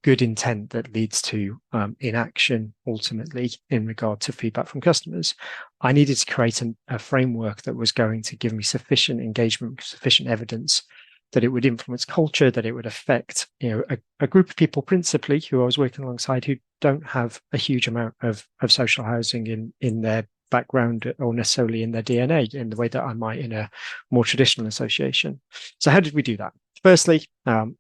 good intent that leads to inaction ultimately in regard to feedback from customers. I needed to create a framework that was going to give me sufficient engagement, sufficient evidence that it would influence culture, that it would affect a group of people principally who I was working alongside who don't have a huge amount of social housing in their background or necessarily in their DNA in the way that I might in a more traditional association. So how did we do that? Firstly,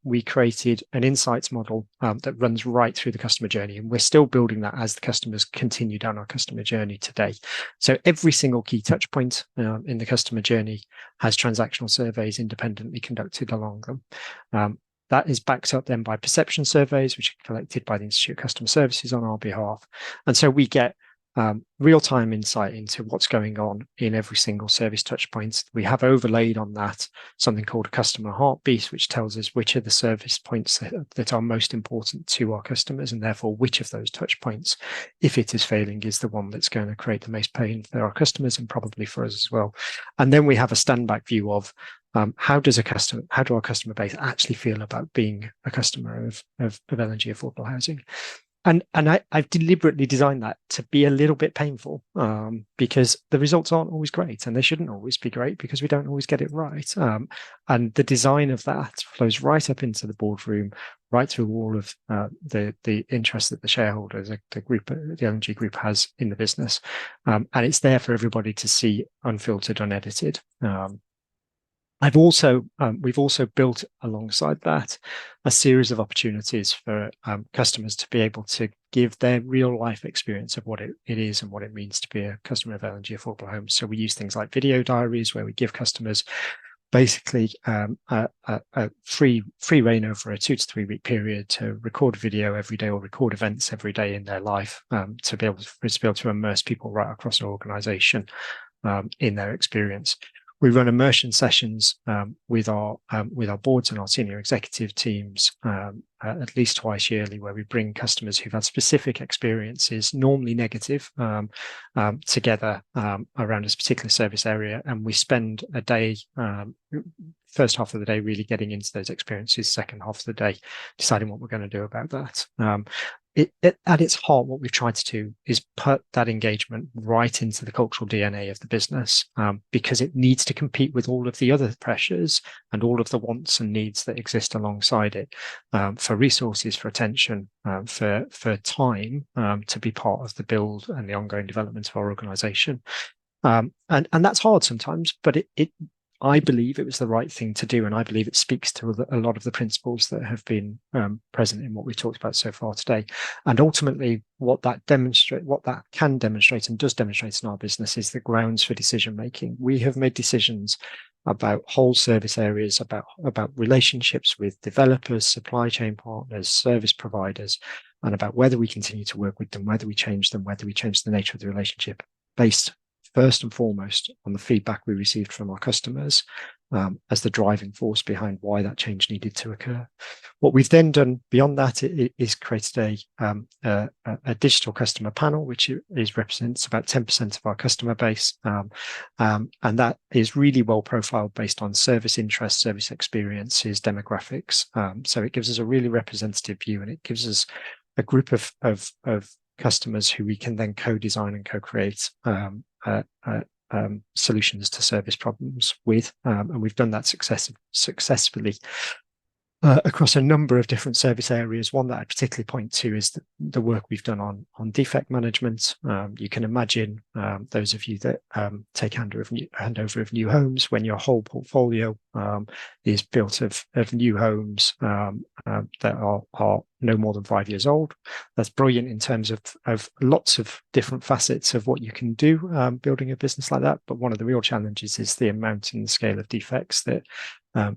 we created an insights model that runs right through the customer journey, and we're still building that as the customers continue down our customer journey today. So every single key touch point in the customer journey has transactional surveys independently conducted along them. That is backed up then by perception surveys, which are collected by the Institute of Customer Services on our behalf. And so we get real-time insight into what's going on in every single service touch point. We have overlaid on that something called a customer heartbeat, which tells us which are the service points that are most important to our customers, and therefore which of those touch points, if it is failing, is the one that's going to create the most pain for our customers and probably for us as well. And then we have a stand-back view of how do our customer base actually feel about being a customer of L&G Affordable Housing? And I've deliberately designed that to be a little bit painful, because the results aren't always great, and they shouldn't always be great because we don't always get it right. And the design of that flows right up into the boardroom, right through all of the interest that the shareholders, the L&G group has in the business, and it's there for everybody to see, unfiltered, unedited. We've also built alongside that a series of opportunities for customers to be able to give their real life experience of what it is and what it means to be a customer of L&G Affordable Homes. So we use things like video diaries, where we give customers basically a free rein over a 2 to 3 week period to record video every day or record events every day in their life, to be able to immerse people right across an organisation in their experience. We run immersion sessions with our boards and our senior executive teams at least twice yearly, where we bring customers who've had specific experiences, normally negative, together around a particular service area, and we spend a day, first half of the day really getting into those experiences, second half of the day deciding what we're going to do about that. At its heart, what we've tried to do is put that engagement right into the cultural DNA of the business, because it needs to compete with all of the other pressures and all of the wants and needs that exist alongside it, for resources, for attention, for time, to be part of the build and the ongoing development of our organisation. And that's hard sometimes, but I believe it was the right thing to do, and I believe it speaks to a lot of the principles that have been present in what we've talked about so far today. And ultimately, what that can demonstrate and does demonstrate in our business is the grounds for decision making. We have made decisions about whole service areas, about relationships with developers, supply chain partners, service providers, and about whether we continue to work with them, whether we change them, whether we change the nature of the relationship, based first and foremost on the feedback we received from our customers, as the driving force behind why that change needed to occur. What we've then done beyond that is created a digital customer panel, which represents about 10% of our customer base, and that is really well profiled based on service interests, service experiences, demographics. So it gives us a really representative view, and it gives us a group of customers who we can then co-design and co-create solutions to service problems with, and we've done that successfully across a number of different service areas. One that I'd particularly point to is the work we've done on defect management. You can imagine, those of you that take handover of new homes, when your whole portfolio is built of new homes that are no more than 5 years old. That's brilliant in terms of lots of different facets of what you can do building a business like that. But one of the real challenges is the amount and the scale of defects that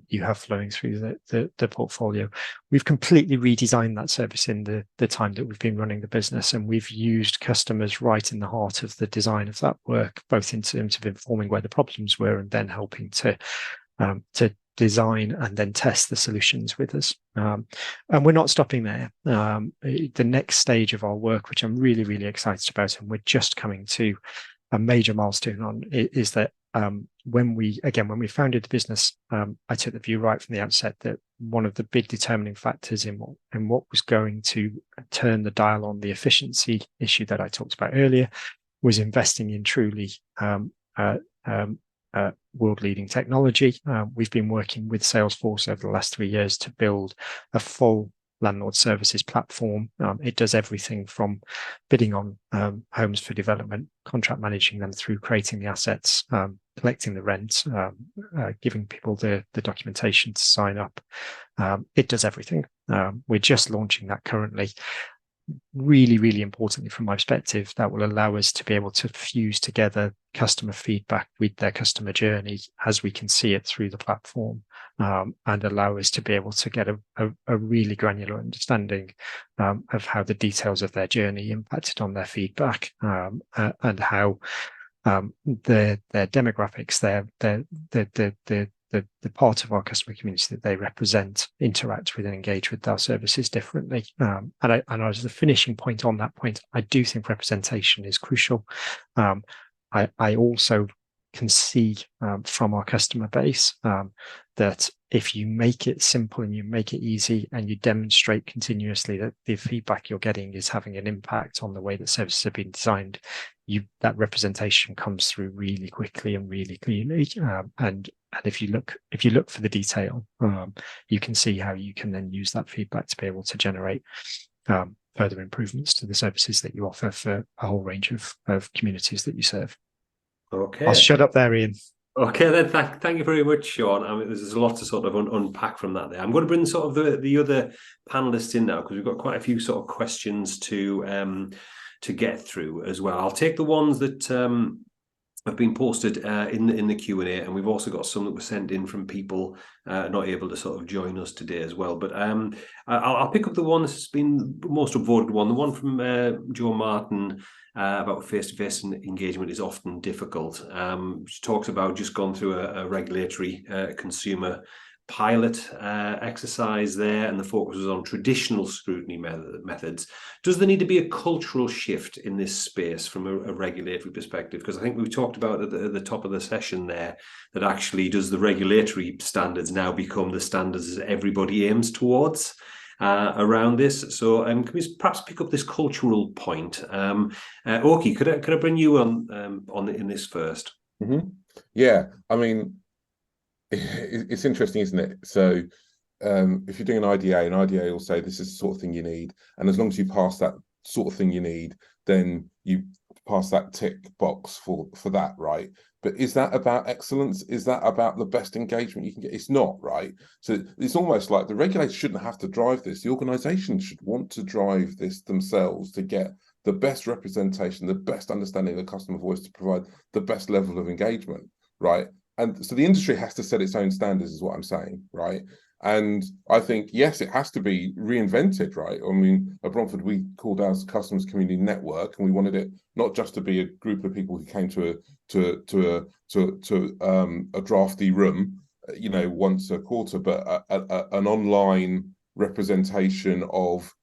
you have flowing through the portfolio. We've completely redesigned that service in the time that we've been running the business, and we've used customers right in the heart of the design of that work, both in terms of informing where the problems were and then helping to design and then test the solutions with us. And we're not stopping there. The next stage of our work, which I'm really, really excited about, and we're just coming to a major milestone on, is that when we founded the business, I took the view right from the outset that one of the big determining factors in what was going to turn the dial on the efficiency issue that I talked about earlier was investing in truly world-leading technology. We've been working with Salesforce over the last 3 years to build a full landlord services platform. It does everything from bidding on homes for development, contract managing them through creating the assets, collecting the rent, giving people the documentation to sign up. It does everything. We're just launching that currently. really, really importantly, from my perspective, that will allow us to be able to fuse together customer feedback with their customer journey as we can see it through the platform, and allow us to be able to get a really granular understanding of how the details of their journey impacted on their feedback, and how their demographics, the part of our customer community that they represent interact with and engage with our services differently. And as a finishing point on that point, I do think representation is crucial. I also can see from our customer base that if you make it simple and you make it easy and you demonstrate continuously that the feedback you're getting is having an impact on the way that services have been designed, that representation comes through really quickly and really clearly. And if you look for the detail, you can see how you can then use that feedback to be able to generate further improvements to the services that you offer for a whole range of communities that you serve. Okay. I'll shut up there, Ian. Okay, then thank you very much, Shaun. I mean, there's a lot to sort of unpack from that there. I'm going to bring sort of the other panelists in now, because we've got quite a few sort of questions to get through as well. I'll take the ones that have been posted in the Q&A, and we've also got some that were sent in from people not able to sort of join us today as well. But I'll pick up the one that's been most upvoted one, the one from Joe Martin about face-to-face engagement is often difficult. She talks about just gone through a regulatory consumer pilot exercise there, and the focus was on traditional scrutiny methods. Does there need to be a cultural shift in this space from a regulatory perspective? Because I think we talked about at the top of the session there that actually does the regulatory standards now become the standards that everybody aims towards around this? So can we perhaps pick up this cultural point? Oki, could I bring you on in this first? Mm-hmm. Yeah, I mean, it's interesting, isn't it? So if you're doing an IDA will say this is the sort of thing you need, and as long as you pass that sort of thing you need, then you pass that tick box for that, right? But is that about excellence? Is that about the best engagement you can get? It's not, right? So it's almost like the regulator shouldn't have to drive this. The organisation should want to drive this themselves to get the best representation, the best understanding of the customer voice, to provide the best level of engagement, right? And so the industry has to set its own standards, is what I'm saying, right? And I think, yes, it has to be reinvented, right? I mean, at Bromford, we called ours Customers Community Network, and we wanted it not just to be a group of people who came to a drafty room, you know, once a quarter, but an online representation of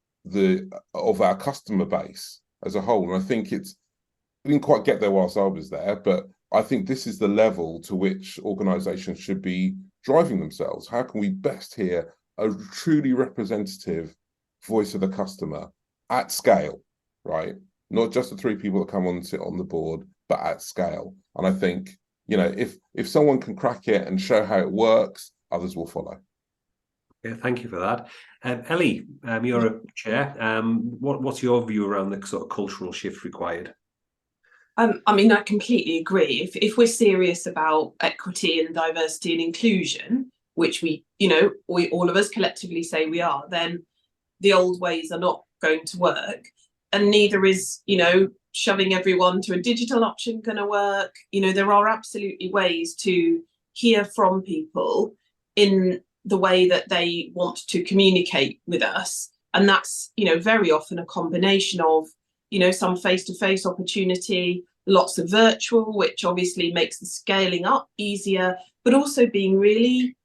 our customer base as a whole. And I think we didn't quite get there whilst I was there, but I think this is the level to which organisations should be driving themselves. How can we best hear a truly representative voice of the customer at scale, right? Not just the 3 people that come on and sit on the board, but at scale. And I think, you know, if someone can crack it and show how it works, others will follow. Yeah, thank you for that. Ellie, you're a chair. What's your view around the sort of cultural shift required? I mean, I completely agree. If we're serious about equity and diversity and inclusion, which we all of us collectively say we are, then the old ways are not going to work, and neither is, shoving everyone to a digital option going to work. There are absolutely ways to hear from people in the way that they want to communicate with us, and that's very often a combination of some face-to-face opportunity, lots of virtual, which obviously makes the scaling up easier, but also being really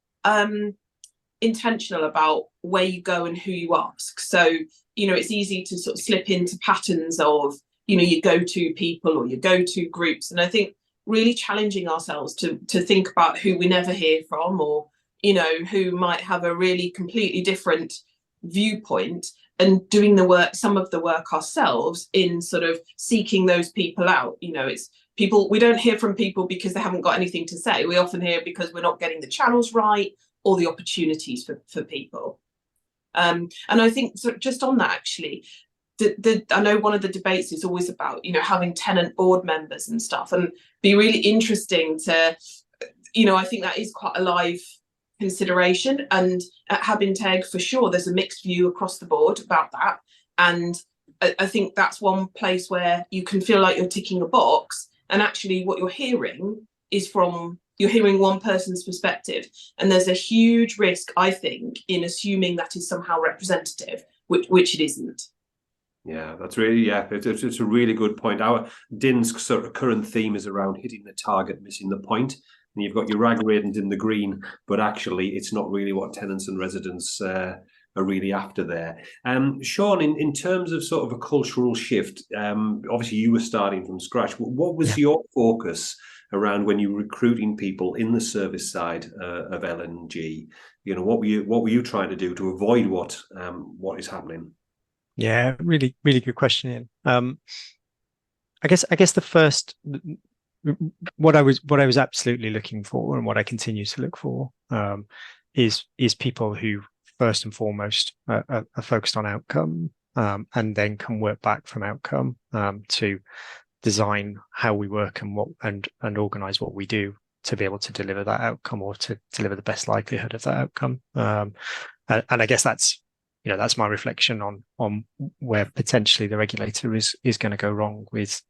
intentional about where you go and who you ask. So, it's easy to sort of slip into patterns of, your go-to people or your go-to groups. And I think really challenging ourselves to think about who we never hear from, or, who might have a really completely different viewpoint, and doing some of the work ourselves in sort of seeking those people out. It's people, we don't hear from people because they haven't got anything to say. We often hear because we're not getting the channels right or the opportunities for people. And I think just on that, actually, I know one of the debates is always about, having tenant board members and stuff, and be really interesting to, I think that is quite a live consideration. And at Habinteg, for sure, there's a mixed view across the board about that. And I think that's one place where you can feel like you're ticking a box, and actually what you're hearing is you're hearing one person's perspective, and there's a huge risk, I think, in assuming that is somehow representative, which it isn't. Yeah, that's really, it's a really good point. Our DIN's sort of current theme is around hitting the target, missing the point. And you've got your RAG ratings in the green, but actually it's not really what tenants and residents are really after there. Shaun, in terms of sort of a cultural shift, obviously you were starting from scratch. What was your focus around when you were recruiting people in the service side of L&G? You know, what were you trying to do to avoid what is happening? Yeah, really, really good question, Ian. I guess the first, what I was absolutely looking for, and what I continue to look for, is people who first and foremost are focused on outcome, and then can work back from outcome to design how we work and organize what we do to be able to deliver that outcome, or to deliver the best likelihood of that outcome. And I guess that's my reflection on where potentially the regulator is going to go wrong with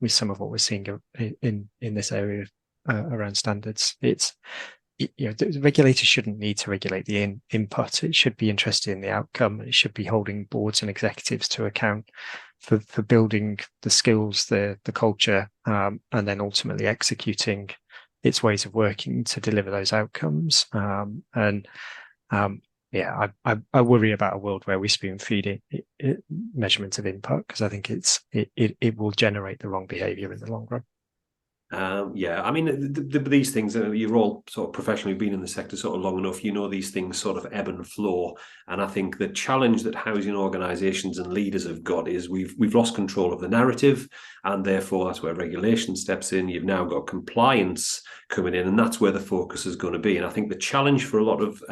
some of what we're seeing in this area around standards. The regulator shouldn't need to regulate the input. It should be interested in the outcome. It should be holding boards and executives to account for building the skills, the culture, and then ultimately executing its ways of working to deliver those outcomes. I worry about a world where we spoon feed measurement of input, because I think it will generate the wrong behaviour in the long run. I mean, these things, you're all sort of professionally been in the sector sort of long enough, you know, these things sort of ebb and flow. And I think the challenge that housing organisations and leaders have got is we've lost control of the narrative, and therefore that's where regulation steps in. You've now got compliance coming in, and that's where the focus is going to be. And I think the challenge for a lot of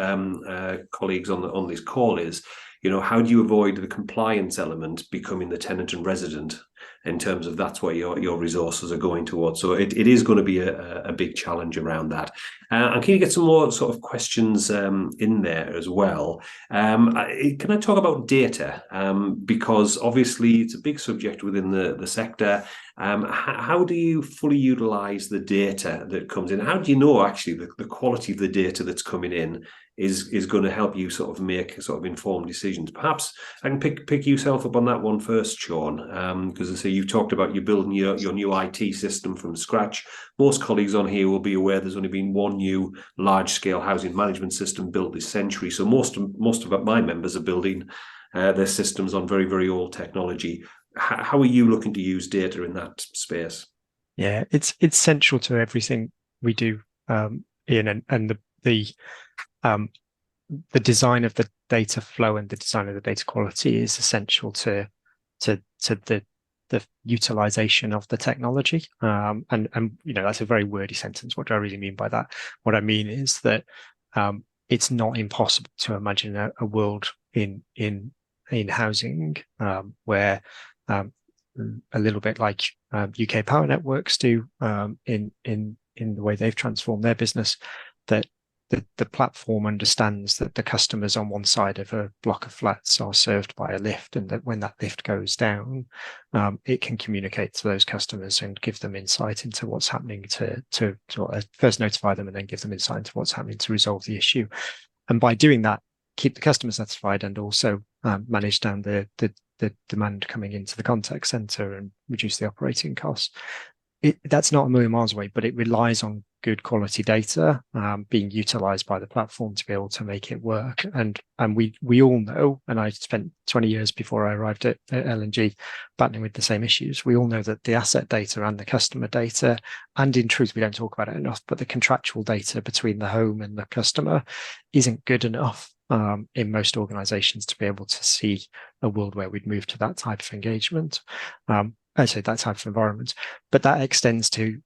colleagues on this call is, you know, how do you avoid the compliance element becoming the tenant and resident, in terms of that's where your resources are going towards. So it is going to be a big challenge around that. And can you get some more sort of questions in there as well? Can I talk about data? Because obviously it's a big subject within the sector. How do you fully utilize the data that comes in? How do you know actually the quality of the data that's coming in is going to help you sort of make sort of informed decisions? Perhaps I can pick yourself up on that one first, Shaun, because I say you've talked about you building your new IT system from scratch. Most colleagues on here will be aware there's only been one new large-scale housing management system built this century. So most of my members are building their systems on very, very old technology. How are you looking to use data in that space? Yeah, it's central to everything we do, Ian, and the design of the data flow and the design of the data quality is essential to the utilization of the technology. And you know, that's a very wordy sentence. What do I really mean by that? What I mean is that it's not impossible to imagine a world in housing where a little bit like UK Power Networks do in the way they've transformed their business, that the platform understands that the customers on one side of a block of flats are served by a lift, and that when that lift goes down, it can communicate to those customers and give them insight into what's happening to first notify them and then give them insight into what's happening to resolve the issue. And by doing that, keep the customer satisfied and also manage down the demand coming into the contact center and reduce the operating costs. That's not a million miles away, but it relies on good quality data being utilized by the platform to be able to make it work. And we all know, and I spent 20 years before I arrived at L&G battling with the same issues. We all know that the asset data and the customer data, and in truth, we don't talk about it enough, but the contractual data between the home and the customer isn't good enough in most organizations to be able to see a world where we'd move to that type of engagement. actually that type of environment, but that extends to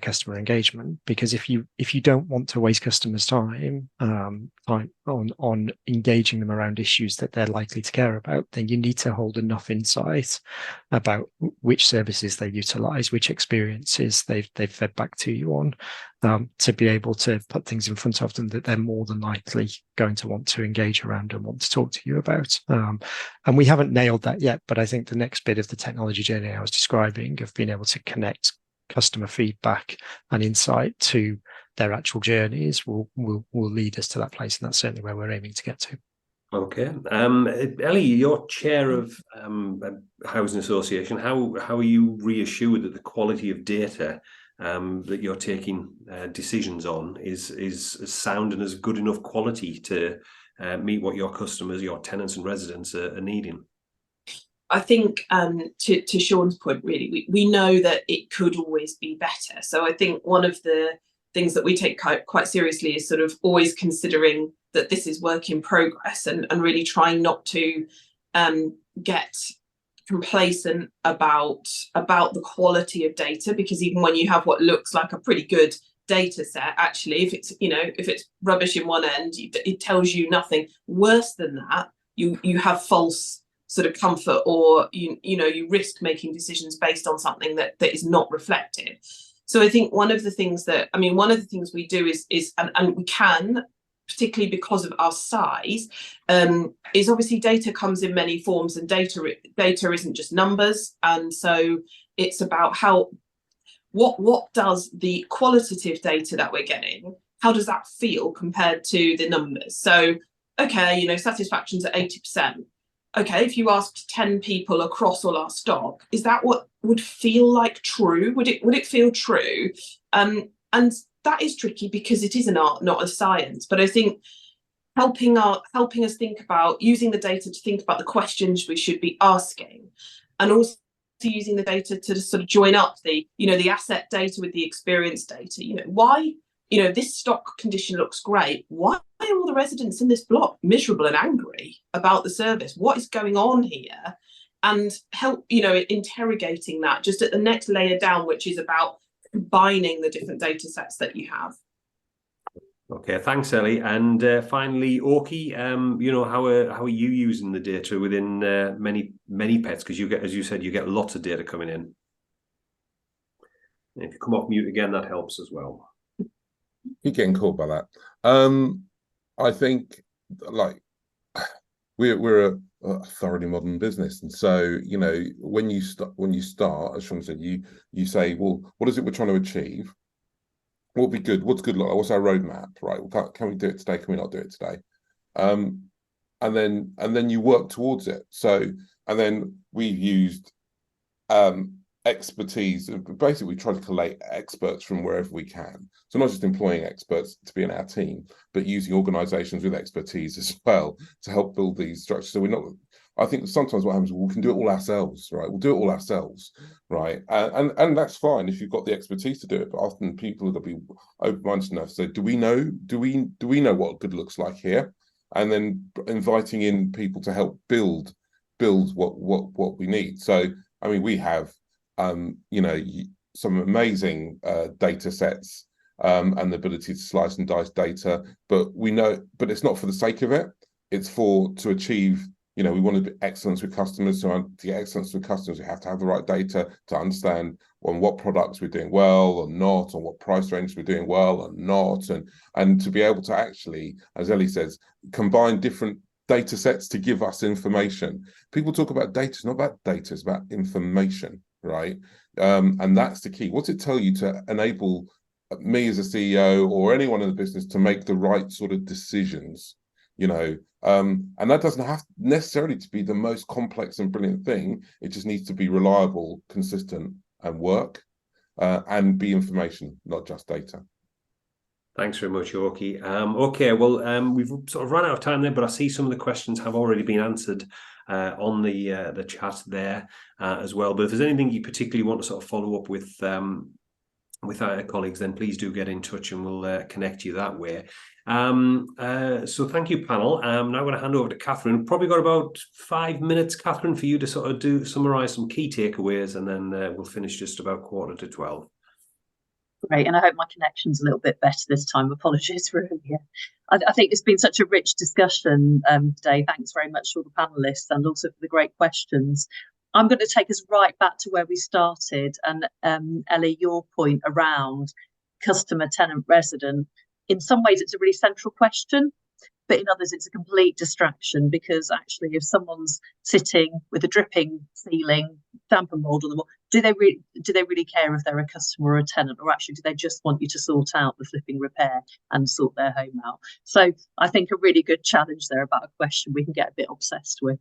customer engagement, because if you don't want to waste customers' time on engaging them around issues that they're likely to care about, then you need to hold enough insight about which services they utilize, which experiences they've fed back to you on, to be able to put things in front of them that they're more than likely going to want to engage around and want to talk to you about. And we haven't nailed that yet, but I think the next bit of the technology journey I was describing, of being able to connect customer feedback and insight to their actual journeys, will lead us to that place, and that's certainly where we're aiming to get to. Okay, Ellie, you're chair of Housing Association. How are you reassured that the quality of data that you're taking decisions on is sound and as good enough quality to meet what your customers, your tenants and residents are needing? I think to Shaun's point, really, we know that it could always be better. So I think one of the things that we take quite seriously is sort of always considering that this is work in progress, and really trying not to get complacent about the quality of data, because even when you have what looks like a pretty good data set, actually, if it's rubbish in one end, it tells you nothing. Worse than that, you have false sort of comfort, or you risk making decisions based on something that is not reflected. So I think one of the things we do is and we can, particularly because of our size, is obviously data comes in many forms, and data isn't just numbers. And so it's about what does the qualitative data that we're getting, how does that feel compared to the numbers? So, okay, satisfaction's at 80%. Okay, if you asked 10 people across all our stock, is that what would feel like true? Would it feel true? And that is tricky, because it is an art, not a science. But I think helping us think about using the data to think about the questions we should be asking, and also using the data to sort of join up the asset data with the experience data. Why, this stock condition looks great. Why are all the residents in this block miserable and angry about the service? What is going on here? And help, interrogating that just at the next layer down, which is about combining the different data sets that you have. Okay, thanks, Ellie. And finally, Orky, how are you using the data within many pets? Because you get, as you said, you get lots of data coming in. And if you come off mute again, that helps as well. You're getting caught by that. I think, like, we're a thoroughly modern business, and so when you start, as Shaun said, you say, well, what is it we're trying to achieve? What would be good? What's good? What's our roadmap? Right? Well, can we do it today? Can we not do it today? And then you work towards it. So, and then we've used expertise. Basically, we try to collate experts from wherever we can. So not just employing experts to be in our team, but using organisations with expertise as well to help build these structures. So we're not. I think sometimes what happens, we can do it all ourselves, right? We'll do it all ourselves, right? And that's fine if you've got the expertise to do it. But often people are going to be open-minded enough. So do we know what good looks like here? And then inviting in people to help build what we need. So I mean, we have some amazing data sets and the ability to slice and dice data, but it's not for the sake of it. It's to achieve. We want to be excellence with customers. So to get excellence with customers, we have to have the right data to understand on what products we're doing well or not, on what price range we're doing well or not, and to be able to actually, as Ellie says, combine different data sets to give us information. People talk about data. It's not about data. It's about information, right? And that's the key. What's it tell you to enable me as a CEO or anyone in the business to make the right sort of decisions? And that doesn't have necessarily to be the most complex and brilliant thing. It just needs to be reliable, consistent, and work, and be information, not just data. Thanks very much, Orky. Okay, well, we've sort of run out of time there, but I see some of the questions have already been answered on the chat there as well. But if there's anything you particularly want to sort of follow up with with our colleagues, then please do get in touch and we'll connect you that way. So thank you, panel. Now I'm going to hand over to Catherine. Probably got about 5 minutes, Catherine, for you to sort of summarise some key takeaways, and then we'll finish just about 11:45. Great, and I hope my connection's a little bit better this time. Apologies for earlier. I think it's been such a rich discussion today. Thanks very much to all the panelists and also for the great questions. I'm going to take us right back to where we started, and Ellie, your point around customer, tenant, resident. In some ways, it's a really central question, but in others, it's a complete distraction, because actually, if someone's sitting with a dripping ceiling, damp and mold on the wall, do they really care if they're a customer or a tenant, or actually do they just want you to sort out the flipping repair and sort their home out? So I think a really good challenge there about a question we can get a bit obsessed with.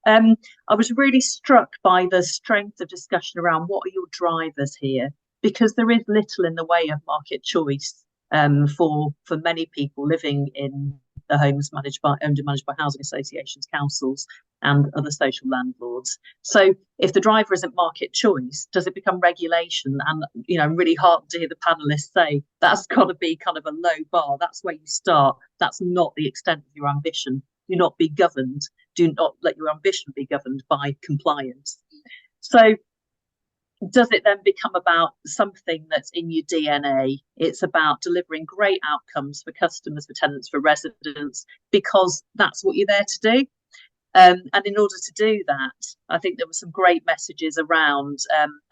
I was really struck by the strength of discussion around what are your drivers here, because there is little in the way of market choice for many people living in the homes owned and managed by housing associations, councils, and other social landlords. So if the driver isn't market choice, does it become regulation? And I'm really heartened to hear the panelists say that's got to be kind of a low bar. That's where you start. That's not the extent of your ambition. Do not be governed. Do not let your ambition be governed by compliance. So does it then become about something that's in your DNA? It's about delivering great outcomes for customers, for tenants, for residents, because that's what you're there to do. And in order to do that, I think there were some great messages around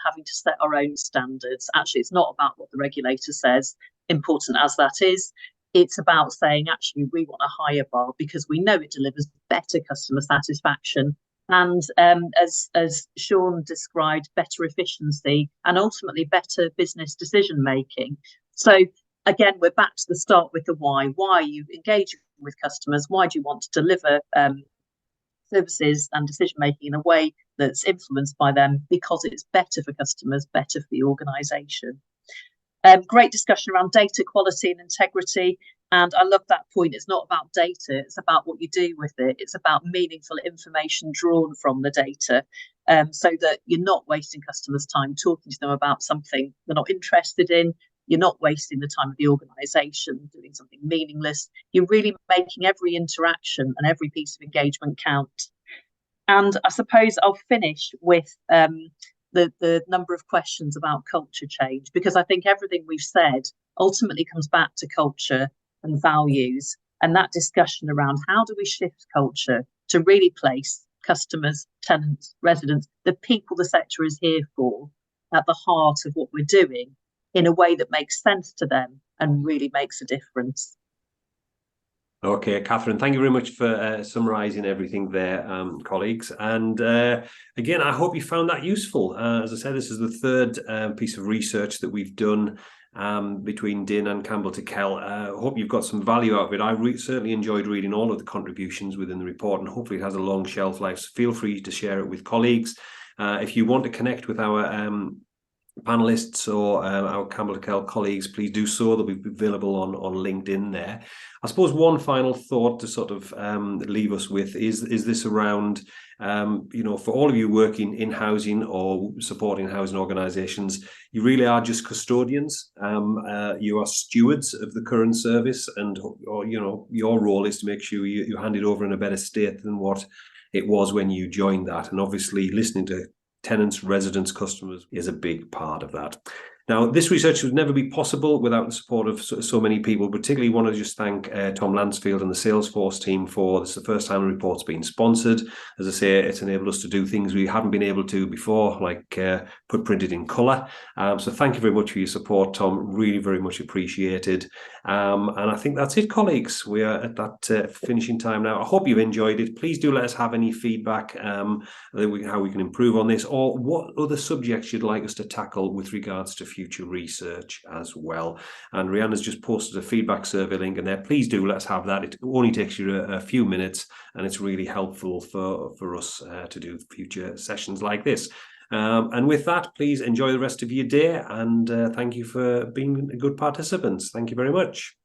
having to set our own standards. Actually, it's not about what the regulator says, important as that is. It's about saying, actually, we want a higher bar because we know it delivers better customer satisfaction and, as Shaun described, better efficiency and ultimately better business decision making. So again, we're back to the start with the why. Why are you engaging with customers? Why do you want to deliver services and decision making in a way that's influenced by them? Because it's better for customers, better for the organisation. Great discussion around data quality and integrity. And I love that point. It's not about data. It's about what you do with it. It's about meaningful information drawn from the data, so that you're not wasting customers' time talking to them about something they're not interested in. You're not wasting the time of the organisation doing something meaningless. You're really making every interaction and every piece of engagement count. And I suppose I'll finish with the number of questions about culture change, because I think everything we've said ultimately comes back to culture and values, and that discussion around how do we shift culture to really place customers, tenants, residents, the people the sector is here for, at the heart of what we're doing in a way that makes sense to them and really makes a difference. Okay, Catherine, thank you very much for summarising everything there, colleagues. And again, I hope you found that useful. As I said, this is the third piece of research that we've done between Din and Campbell Tickell. I hope you've got some value out of it. I certainly enjoyed reading all of the contributions within the report, and hopefully it has a long shelf life. So feel free to share it with colleagues. If you want to connect with our panelists or our Campbell Tickell colleagues, please do so. They'll be available on LinkedIn there. I suppose one final thought to sort of leave us with is this around, for all of you working in housing or supporting housing organisations, you really are just custodians. You are stewards of the current service, and your role is to make sure you hand it over in a better state than what it was when you joined that. And obviously listening to tenants, residents, customers is a big part of that. Now, this research would never be possible without the support of so many people. Particularly want to just thank Tom Lansfield and the Salesforce team for this. Is the first time the report's been sponsored. As I say, it's enabled us to do things we haven't been able to before, like put printed in colour. So thank you very much for your support, Tom. Really very much appreciated. And I think that's it, colleagues. We are at that finishing time now. I hope you've enjoyed it. Please do let us have any feedback, how we can improve on this, or what other subjects you'd like us to tackle with regards to future research as well. And Rihanna's just posted a feedback survey link in there. Please do let us have that. It only takes you a few minutes, and it's really helpful for us to do future sessions like this. And with that, please enjoy the rest of your day, and thank you for being good participants. Thank you very much.